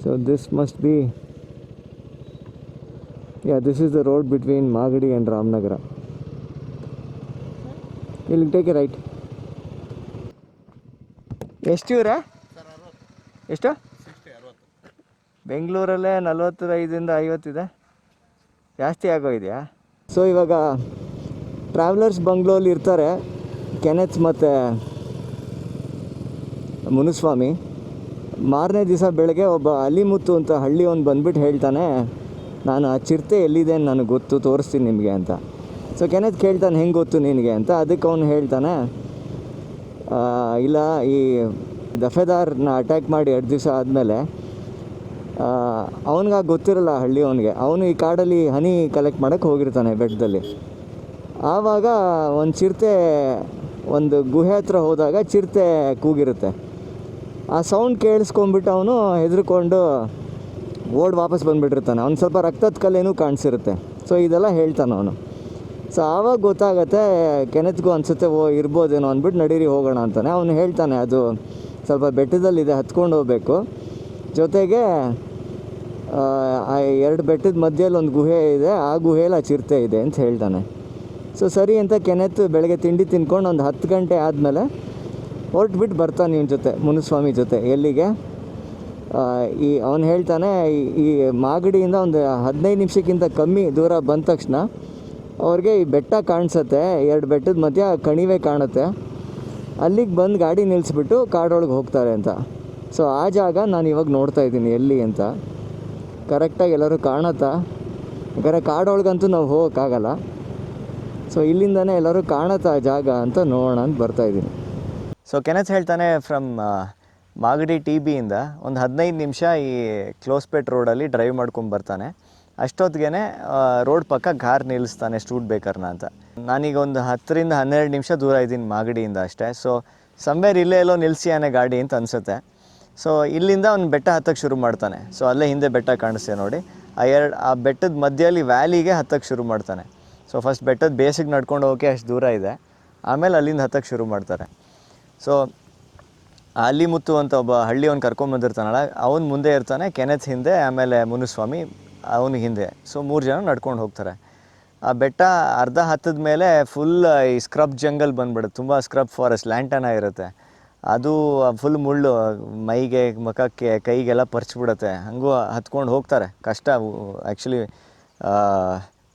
So this must be, yeah, this is the road between Magadi and Ramnagara. You'll take a right. ಎಷ್ಟು ಇವರ ಎಷ್ಟು? ಬೆಂಗಳೂರಲ್ಲೇ 45ಇಂದ 50 ಜಾಸ್ತಿ ಆಗೋಗಿದೆಯಾ? ಸೊ ಇವಾಗ ಟ್ರಾವೆಲರ್ಸ್ ಬಂಗ್ಲೋಲಿ ಇರ್ತಾರೆ ಕೆನೆತ್ ಮತ್ತು ಮುನುಸ್ವಾಮಿ. ಮಾರನೇ ದಿವಸ ಬೆಳಗ್ಗೆ ಒಬ್ಬ ಅಲಿಮುತ್ತು ಅಂತ ಹಳ್ಳಿ ಅವ್ನು ಬಂದ್ಬಿಟ್ಟು ಹೇಳ್ತಾನೆ, ನಾನು ಆ ಚಿರತೆ ಎಲ್ಲಿದೆ ಅಂತ ನನಗೆ ಗೊತ್ತು, ತೋರಿಸ್ತೀನಿ ನಿಮಗೆ ಅಂತ. ಸೊ ಕೆನೆತ್ ಕೇಳ್ತಾನೆ, ಹೆಂಗೆ ಗೊತ್ತು ನಿನಗೆ ಅಂತ. ಅದಕ್ಕೆ ಅವನು ಹೇಳ್ತಾನೆ, ಇಲ್ಲ, ಈ ದಫೆದಾರ್ನ ಅಟ್ಯಾಕ್ ಮಾಡಿ 2 ದಿವಸ ಆದಮೇಲೆ ಅವನಿಗೆ ಗೊತ್ತಿರಲ್ಲ ಹಳ್ಳಿ ಅವನಿಗೆ. ಅವನು ಈ ಕಾಡಲ್ಲಿ ಹನಿ ಕಲೆಕ್ಟ್ ಮಾಡೋಕ್ಕೆ ಹೋಗಿರ್ತಾನೆ ಬೆಟ್ಟದಲ್ಲಿ. ಆವಾಗ ಒಂದು ಚಿರತೆ ಒಂದು ಗುಹೆ ಹತ್ರ ಹೋದಾಗ ಚಿರತೆ ಕೂಗಿರುತ್ತೆ. ಆ ಸೌಂಡ್ ಕೇಳಿಸ್ಕೊಂಬಿಟ್ಟು ಅವನು ಹೆದರ್ಕೊಂಡು ವಾಪಸ್ ಬಂದುಬಿಟ್ಟಿರ್ತಾನೆ. ಅವ್ನು ಸ್ವಲ್ಪ ರಕ್ತದ ಕಲ್ಲೇನೂ ಕಾಣಿಸಿರುತ್ತೆ. ಸೊ ಇದೆಲ್ಲ ಹೇಳ್ತಾನೆ ಅವನು. ಸೊ ಆವಾಗ ಗೊತ್ತಾಗತ್ತೆ ಕೆನೆತ್ಗೂ ಅನಿಸುತ್ತೆ, ಇರ್ಬೋದೇನೋ ಅಂದ್ಬಿಟ್ಟು ನಡೀರಿ ಹೋಗೋಣ ಅಂತಾನೆ. ಅವನು ಹೇಳ್ತಾನೆ, ಅದು ಸ್ವಲ್ಪ ಬೆಟ್ಟದಲ್ಲಿದೆ, ಹತ್ಕೊಂಡು ಹೋಗಬೇಕು, ಜೊತೆಗೆ ಆ 2 ಬೆಟ್ಟದ ಮಧ್ಯದಲ್ಲಿ ಒಂದು ಗುಹೆ ಇದೆ, ಆ ಗುಹೆಯಲ್ಲಿ ಆ ಚಿರತೆ ಇದೆ ಅಂತ ಹೇಳ್ತಾನೆ. ಸೊ ಸರಿ ಅಂತ ಕೆನೆತ್ ಬೆಳಗ್ಗೆ ತಿಂಡಿ ತಿನ್ಕೊಂಡು ಒಂದು 10 ಗಂಟೆ ಆದಮೇಲೆ ಹೊರಟ್ಬಿಟ್ಟು ಬರ್ತಾನೆ ಇವನ ಜೊತೆ, ಮುನುಸ್ವಾಮಿ ಜೊತೆ. ಎಲ್ಲಿಗೆ? ಅವನು ಹೇಳ್ತಾನೆ, ಈ ಮಾಗಡಿಯಿಂದ ಒಂದು 15 ನಿಮಿಷಕ್ಕಿಂತ ಕಮ್ಮಿ ದೂರ ಬಂದ ತಕ್ಷಣ ಅವ್ರಿಗೆ ಈ ಬೆಟ್ಟ ಕಾಣಿಸುತ್ತೆ, 2 ಬೆಟ್ಟದ ಮಧ್ಯ ಕಣಿವೆ ಕಾಣುತ್ತೆ. ಅಲ್ಲಿಗೆ ಬಂದು ಗಾಡಿ ನಿಲ್ಲಿಸ್ಬಿಟ್ಟು ಕಾಡೊಳಗೆ ಹೋಗ್ತಾರೆ ಅಂತ. ಸೊ ಆ ಜಾಗ ನಾನು ಇವಾಗ ನೋಡ್ತಾ ಇದ್ದೀನಿ ಎಲ್ಲಿ ಅಂತ. ಕರೆಕ್ಟಾಗಿ ಎಲ್ಲರೂ ಕಾಣುತ್ತಾ? ಯಾಕಂದರೆ ಕಾಡೊಳಗಂತೂ ನಾವು ಹೋಗೋಕ್ಕಾಗಲ್ಲ. ಸೊ ಇಲ್ಲಿಂದನೇ ಎಲ್ಲರೂ ಕಾಣುತ್ತಾ ಆ ಜಾಗ ಅಂತ ನೋಡೋಣ ಅಂತ ಬರ್ತಾಯಿದ್ದೀನಿ. ಸೊ ಕೆನೆತ್ ಹೇಳ್ತಾನೆ, ಫ್ರಮ್ ಮಾಗಡಿ TBಯಿಂದ ಒಂದು 15 ನಿಮಿಷ ಈ ಕ್ಲೋಸ್ಪೇಟ್ ರೋಡಲ್ಲಿ ಡ್ರೈವ್ ಮಾಡ್ಕೊಂಡು ಬರ್ತಾನೆ. ಅಷ್ಟೊತ್ತಿಗೆ ರೋಡ್ ಪಕ್ಕ ಕಾರ್ ನಿಲ್ಲಿಸ್ತಾನೆ ಸ್ಟೂಡ್ ಬೇಕರ್ನ ಅಂತ. ನಾನೀಗ ಒಂದು 10ರಿಂದ 12 ನಿಮಿಷ ದೂರ ಇದ್ದೀನಿ ಮಾಗಡಿಯಿಂದ ಅಷ್ಟೇ. ಸೊ ಸಂವೇರ್ ಇಲ್ಲೇ ಎಲ್ಲೋ ನಿಲ್ಲಿಸಿಯಾನೆ ಗಾಡಿ ಅಂತ ಅನಿಸುತ್ತೆ. ಸೊ ಇಲ್ಲಿಂದ ಅವ್ನು ಬೆಟ್ಟ ಹತ್ತಕ್ಕೆ ಶುರು ಮಾಡ್ತಾನೆ. ಸೊ ಅಲ್ಲೇ ಹಿಂದೆ ಬೆಟ್ಟ ಕಾಣಿಸ್ತೆ ನೋಡಿ, ಆ ಬೆಟ್ಟದ ಮಧ್ಯದಲ್ಲಿ ವ್ಯಾಲಿಗೆ ಹತ್ತಕ್ಕೆ ಶುರು ಮಾಡ್ತಾನೆ. ಸೊ ಫಸ್ಟ್ ಬೆಟ್ಟದ ಬೇಸಿಗೆ ನಡ್ಕೊಂಡು ಹೋಗೋಕ್ಕೆ ಅಷ್ಟು ದೂರ ಇದೆ, ಆಮೇಲೆ ಅಲ್ಲಿಂದ ಹತ್ತಕ್ಕೆ ಶುರು ಮಾಡ್ತಾರೆ. ಸೊ ಅಲಿಮುತ್ತು ಅಂತ ಒಬ್ಬ ಹಳ್ಳಿ ಅವ್ನು ಕರ್ಕೊಂಬಂದಿರ್ತಾನಲ್ಲ, ಅವ್ನು ಮುಂದೆ ಇರ್ತಾನೆ, ಕೆನೆತ್ ಹಿಂದೆ, ಆಮೇಲೆ ಮುನುಸ್ವಾಮಿ ಅವನಿಗೆ ಹಿಂದೆ. ಸೊ 3 ಜನ ನಡ್ಕೊಂಡು ಹೋಗ್ತಾರೆ. ಆ ಬೆಟ್ಟ ಅರ್ಧ ಹತ್ತದ ಮೇಲೆ ಫುಲ್ ಈ ಸ್ಕ್ರಬ್ ಜಂಗಲ್ ಬಂದ್ಬಿಡುತ್ತೆ, ತುಂಬ ಸ್ಕ್ರಬ್ ಫಾರೆಸ್ಟ್, ಲ್ಯಾಂಟನ ಇರುತ್ತೆ. ಅದು ಫುಲ್ ಮುಳ್ಳು, ಮೈಗೆ, ಮುಖಕ್ಕೆ, ಕೈಗೆಲ್ಲ ಪರ್ಚ್ಬಿಡುತ್ತೆ. ಹಂಗೂ ಹತ್ಕೊಂಡು ಹೋಗ್ತಾರೆ, ಕಷ್ಟ ಆ್ಯಕ್ಚುಲಿ.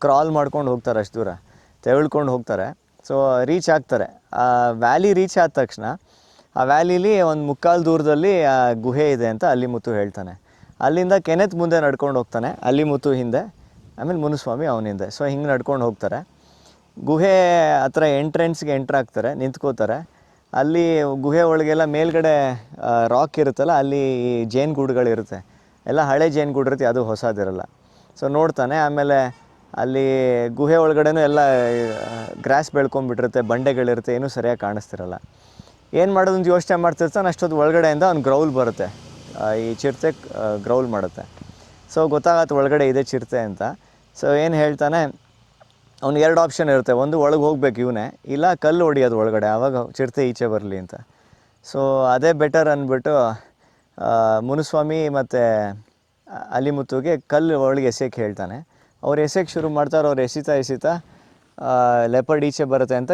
ಕ್ರಾಲ್ ಮಾಡ್ಕೊಂಡು ಹೋಗ್ತಾರೆ, ಅಷ್ಟು ದೂರ ತೆವಳ್ಕೊಂಡು ಹೋಗ್ತಾರೆ. ಸೊ ರೀಚ್ ಆಗ್ತಾರೆ. ಆ ವ್ಯಾಲಿ ರೀಚ್ ಆದ ತಕ್ಷಣ ಆ ವ್ಯಾಲಿಲಿ ಒಂದು 3/4 ದೂರದಲ್ಲಿ ಆ ಗುಹೆ ಇದೆ ಅಂತ ಅಲಿಮುತ್ತು ಹೇಳ್ತಾನೆ. ಅಲ್ಲಿಂದ ಕೆನೆತ್ ಮುಂದೆ ನಡ್ಕೊಂಡು ಹೋಗ್ತಾನೆ, ಅಲಿಮುತ್ತು ಹಿಂದೆ, ಆಮೇಲೆ ಮುನುಸ್ವಾಮಿ ಅವನ ಹಿಂದೆ. ಸೊ ಹಿಂಗೆ ನಡ್ಕೊಂಡು ಹೋಗ್ತಾರೆ. ಗುಹೆ ಹತ್ರ ಎಂಟ್ರೆನ್ಸ್ಗೆ ಆಗ್ತಾರೆ, ನಿಂತ್ಕೋತಾರೆ. ಅಲ್ಲಿ ಗುಹೆ ಒಳಗೆಲ್ಲ ಮೇಲ್ಗಡೆ ರಾಕ್ ಇರುತ್ತಲ್ಲ, ಅಲ್ಲಿ ಜೇನುಗೂಡುಗಳಿರುತ್ತೆ, ಎಲ್ಲ ಹಳೆ ಜೇನುಗೂಡು ಇರುತ್ತೆ, ಅದು ಹೊಸದಿರಲ್ಲ. ಸೊ ನೋಡ್ತಾನೆ. ಆಮೇಲೆ ಅಲ್ಲಿ ಗುಹೆ ಒಳಗಡೆನೂ ಎಲ್ಲ ಗ್ರಾಸ್ ಬೆಳ್ಕೊಂಡ್ಬಿಟ್ಟಿರುತ್ತೆ, ಬಂಡೆಗಳಿರುತ್ತೆ, ಏನೂ ಸರಿಯಾಗಿ ಕಾಣಿಸ್ತಿರಲ್ಲ. ಏನು ಮಾಡೋದು ಅಂತ ಯೋಚನೆ ಮಾಡ್ತಿರ್ತಾನೆ. ಅಷ್ಟೊತ್ತು ಒಳಗಡೆಯಿಂದ ಅವ್ನು ಗ್ರೌಲ್ ಬರುತ್ತೆ, ಈ ಚಿರತೆ ಗ್ರೌಲ್ ಮಾಡುತ್ತೆ. ಸೊ ಗೊತ್ತಾಗತ್ತೆ ಒಳಗಡೆ ಇದೆ ಚಿರತೆ ಅಂತ. ಸೊ ಏನು ಹೇಳ್ತಾನೆ, ಅವ್ನಿಗೆ 2 ಆಪ್ಷನ್ ಇರುತ್ತೆ. ಒಂದು, ಒಳಗೆ ಹೋಗ್ಬೇಕು ಇವನೇ, ಇಲ್ಲ ಕಲ್ಲು ಹೊಡಿಯೋದು ಒಳಗಡೆ, ಆವಾಗ ಚಿರತೆ ಈಚೆ ಬರಲಿ ಅಂತ. ಸೊ ಅದೇ ಬೆಟರ್ ಅಂದ್ಬಿಟ್ಟು ಮುನುಸ್ವಾಮಿ ಮತ್ತು ಅಲಿಮುತ್ತುಗೆ ಕಲ್ಲು ಒಳಗೆ ಎಸೆಯೋಕ್ಕೆ ಹೇಳ್ತಾನೆ. ಅವ್ರು ಎಸೆಯೋಕ್ಕೆ ಶುರು ಮಾಡ್ತಾರೆ. ಅವ್ರು ಎಸಿತಾ ಲೆಪರ್ಡ್ ಈಚೆ ಬರುತ್ತೆ ಅಂತ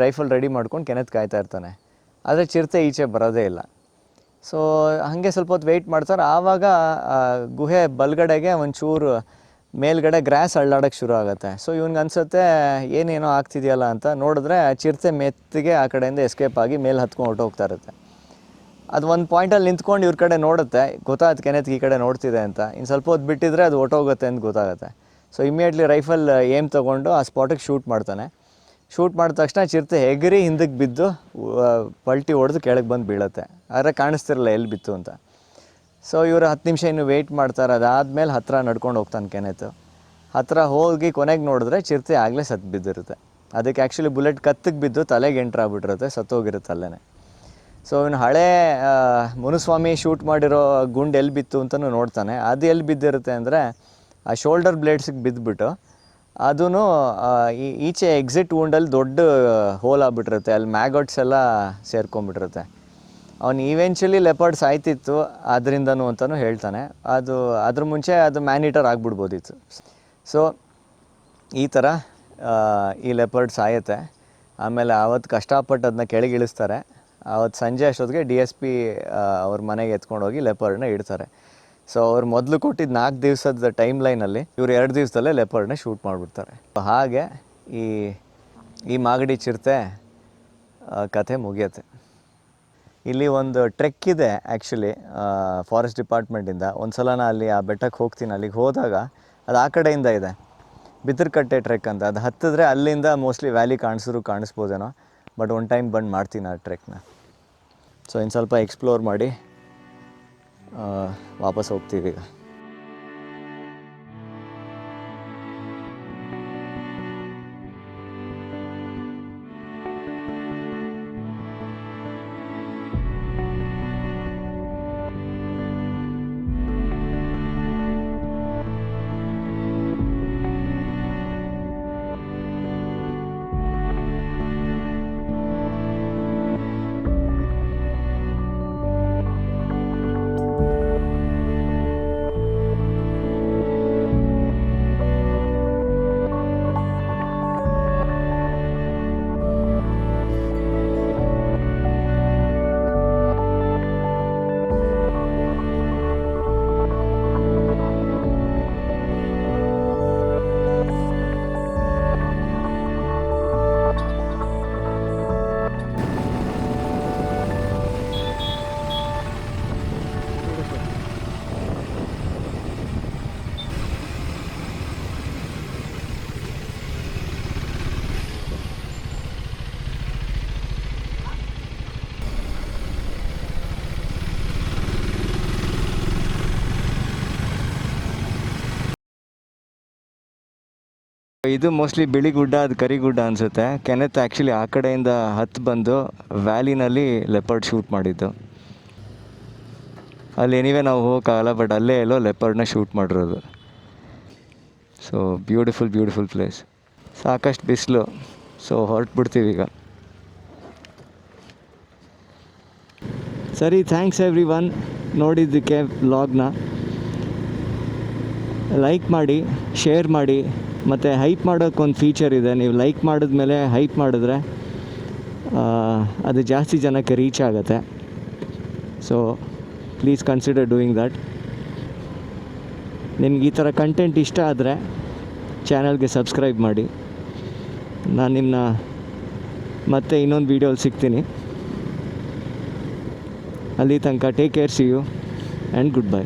ರೈಫಲ್ ರೆಡಿ ಮಾಡ್ಕೊಂಡು ಕೆನೆತ್ ಕಾಯ್ತಾ ಇರ್ತಾನೆ. ಆದರೆ ಚಿರತೆ ಈಚೆ ಬರೋದೇ ಇಲ್ಲ. ಸೊ ಹಾಗೆ ಸ್ವಲ್ಪ ಹೊತ್ತು ವೆಯ್ಟ್ ಮಾಡ್ತಾರೆ. ಆವಾಗ ಗುಹೆ ಬಲ್ಗಡೆಗೆ ಒಂಚೂರು ಮೇಲ್ಗಡೆ ಗ್ರಾಸ್ ಅಳ್ಳಾಡೋಕ್ಕೆ ಶುರು ಆಗುತ್ತೆ. ಸೊ ಇವ್ನಿಗೆ ಅನಿಸುತ್ತೆ ಏನೇನೋ ಆಗ್ತಿದೆಯಲ್ಲ ಅಂತ. ನೋಡಿದ್ರೆ ಚಿರತೆ ಮೆತ್ತಿಗೆ ಆ ಕಡೆಯಿಂದ ಎಸ್ಕೇಪ್ ಆಗಿ ಮೇಲೆ ಹತ್ಕೊಂಡು ಹೊರಟೋಗ್ತಾ ಇರುತ್ತೆ. ಅದು ಒಂದು ಪಾಯಿಂಟಲ್ಲಿ ನಿಂತ್ಕೊಂಡು ಇವ್ರ ಕಡೆ ನೋಡುತ್ತೆ, ಗೊತ್ತಾಗುತ್ತೆ ಕೆನೆತ್ಗೆ ಈ ಕಡೆ ನೋಡ್ತಿದೆ ಅಂತ. ಇನ್ನು ಸ್ವಲ್ಪ ಹೊತ್ತು ಬಿಟ್ಟಿದ್ರೆ ಅದು ಹೊರಟೋಗುತ್ತೆ ಅಂತ ಗೊತ್ತಾಗುತ್ತೆ. ಸೊ ಇಮಿಡಿಯೇಟ್ಲಿ ರೈಫಲ್ ಏಮ್ ತೊಗೊಂಡು ಆ ಸ್ಪಾಟಿಗೆ ಶೂಟ್ ಮಾಡ್ತಾನೆ. ಶೂಟ್ ಮಾಡಿದ ತಕ್ಷಣ ಚಿರತೆ ಹೆಗರಿ ಹಿಂದಕ್ಕೆ ಬಿದ್ದು ಪಲ್ಟಿ ಹೊಡೆದು ಕೆಳಗೆ ಬಂದು ಬೀಳುತ್ತೆ. ಆದರೆ ಕಾಣಿಸ್ತಿರಲ್ಲ ಎಲ್ಲಿ ಬಿತ್ತು ಅಂತ. ಸೊ ಇವರು 10 ನಿಮಿಷ ಇನ್ನು ವೆಯ್ಟ್ ಮಾಡ್ತಾರೆ. ಅದಾದಮೇಲೆ ಹತ್ತಿರ ನಡ್ಕೊಂಡು ಹೋಗ್ತಾನೆ ಕೆನೆತ್. ಹತ್ತಿರ ಹೋಗಿ ಕೊನೆಗೆ ನೋಡಿದ್ರೆ ಚಿರತೆ ಆಗಲೇ ಸತ್ತು ಬಿದ್ದಿರುತ್ತೆ. ಅದಕ್ಕೆ ಆ್ಯಕ್ಚುಲಿ ಬುಲೆಟ್ ಕತ್ತಿಗೆ ಬಿದ್ದು ತಲೆಗೆ ಎಂಟ್ರಾಗ್ಬಿಟ್ಟಿರುತ್ತೆ, ಸತ್ತೋಗಿರುತ್ತೆ ಅಲ್ಲೇ. ಸೊ ಇವನು ಹಳೇ ಮುನುಸ್ವಾಮಿ ಶೂಟ್ ಮಾಡಿರೋ ಗುಂಡು ಎಲ್ಲಿ ಬಿತ್ತು ಅಂತಲೂ ನೋಡ್ತಾನೆ. ಅದು ಎಲ್ಲಿ ಬಿದ್ದಿರುತ್ತೆ ಅಂದರೆ ಆ ಶೋಲ್ಡರ್ ಬ್ಲೇಡ್ಸಿಗೆ ಬಿದ್ದುಬಿಟ್ಟು ಅದೂ ಈಚೆ ಎಕ್ಸಿಟ್ ವೂಂಡಲ್ಲಿ ದೊಡ್ಡ ಹೋಲ್ ಆಗಿಬಿಟ್ಟಿರುತ್ತೆ. ಅಲ್ಲಿ ಮ್ಯಾಗಟ್ಸ್ ಎಲ್ಲ ಸೇರ್ಕೊಂಡ್ಬಿಟ್ಟಿರುತ್ತೆ. ಅವನು ಇವೆಂಚುಲಿ ಲೆಪರ್ಡ್ ಸಾಯ್ತಿತ್ತು ಅದರಿಂದನೂ ಅಂತಲೂ ಹೇಳ್ತಾನೆ. ಅದ್ರ ಮುಂಚೆ ಅದು ಮ್ಯಾನಿಟರ್ ಆಗಿಬಿಡ್ಬೋದಿತ್ತು. ಸೊ ಈ ಥರ ಈ ಲೆಪರ್ಡ್ ಸಾಯುತ್ತೆ. ಆಮೇಲೆ ಆವತ್ತು ಕಷ್ಟಪಟ್ಟು ಅದನ್ನ ಕೆಳಗಿಳಿಸ್ತಾರೆ. ಆವತ್ತು ಸಂಜೆ ಅಷ್ಟೊತ್ತಿಗೆ DSP ಅವ್ರ ಮನೆಗೆ ಎತ್ಕೊಂಡೋಗಿ ಲೆಪರ್ಡ್ನ ಇಡ್ತಾರೆ. ಸೊ ಅವ್ರು ಮೊದಲು ಕೊಟ್ಟಿದ್ದು 4 ದಿವಸದ ಟೈಮ್ ಲೈನಲ್ಲಿ ಇವರು 2 ದಿವಸದಲ್ಲೇ ಲೆಪರ್ಡ್ನ ಶೂಟ್ ಮಾಡಿಬಿಡ್ತಾರೆ. ಹಾಗೆ ಈ ಮಾಗಡಿ ಚಿರತೆ ಕಥೆ ಮುಗಿಯುತ್ತೆ. ಇಲ್ಲಿ ಒಂದು ಟ್ರೆಕ್ ಇದೆ ಆ್ಯಕ್ಚುಲಿ ಫಾರೆಸ್ಟ್ ಡಿಪಾರ್ಟ್ಮೆಂಟಿಂದ. ಒಂದು ಸಲ ನಾನು ಅಲ್ಲಿ ಆ ಬೆಟ್ಟಕ್ಕೆ ಹೋಗ್ತೀನಿ. ಅಲ್ಲಿಗೆ ಹೋದಾಗ ಅದು ಆ ಕಡೆಯಿಂದ ಇದೆ, ಬಿದರ್ಕಟ್ಟೆ ಟ್ರೆಕ್ ಅಂತ. ಅದು ಹತ್ತಿದ್ರೆ ಅಲ್ಲಿಂದ ಮೋಸ್ಟ್ಲಿ ವ್ಯಾಲಿ ಕಾಣಿಸ್ಬೋದೇನೋ. ಬಟ್ ಒನ್ ಟೈಮ್ ಬಂದು ಮಾಡ್ತೀನಿ ಆ ಟ್ರೆಕ್ನ. ಸೊ ಇನ್ನು ಸ್ವಲ್ಪ ಎಕ್ಸ್ಪ್ಲೋರ್ ಮಾಡಿ ವಾಪಸ್ ಹೋಗ್ತೀವಿ ಈಗ. ಇದು ಮೋಸ್ಟ್ಲಿ ಬಿಳಿ ಗುಡ್ಡ, ಅದು ಕರಿಗುಡ್ಡ ಅನಿಸುತ್ತೆ. ಕೆನೆತ್ ಆ್ಯಕ್ಚುಲಿ ಆ ಕಡೆಯಿಂದ ಹತ್ತು ಬಂದು ವ್ಯಾಲಿನಲ್ಲಿ ಲೆಪರ್ಡ್ ಶೂಟ್ ಮಾಡಿದ್ದು. ಅಲ್ಲಿ ಎನಿವೇ ನಾವು ಹೋಗೋಕ್ಕಾಗಲ್ಲ, ಬಟ್ ಅಲ್ಲೇ ಎಲ್ಲೋ ಲೆಪರ್ಡ್ನ ಶೂಟ್ ಮಾಡಿರೋದು. So beautiful place. ಸಾಕಷ್ಟು ಬಿಸಿಲು. ಸೊ ಹೊರಟ್ಬಿಡ್ತೀವಿ ಈಗ. ಸರಿ, ಥ್ಯಾಂಕ್ಸ್ ಎವ್ರಿ ಒನ್ ನೋಡಿದ್ದಕ್ಕೆ. ವ್ಲಾಗ್ನ ಲೈಕ್ ಮಾಡಿ, ಶೇರ್ ಮಾಡಿ. ಮತ್ತು ಹೈಪ್ ಮಾಡೋಕ್ಕೊಂದು ಫೀಚರ್ ಇದೆ. ನೀವು ಲೈಕ್ ಮಾಡಿದ್ಮೇಲೆ ಹೈಪ್ ಮಾಡಿದ್ರೆ ಅದು ಜಾಸ್ತಿ ಜನಕ್ಕೆ ರೀಚ್ ಆಗುತ್ತೆ. So please consider doing that. ನಿಮ್ಗೆ ಈ ಥರ ಕಂಟೆಂಟ್ ಇಷ್ಟ ಆದರೆ ಚಾನಲ್ಗೆ ಸಬ್ಸ್ಕ್ರೈಬ್ ಮಾಡಿ. ನಾನು ನಿಮ್ಮನ್ನ ಮತ್ತೆ ಇನ್ನೊಂದು ವೀಡಿಯೋಲಿ ಸಿಗ್ತೀನಿ. ಅಲ್ಲಿ ತನಕ take care, see you and good by.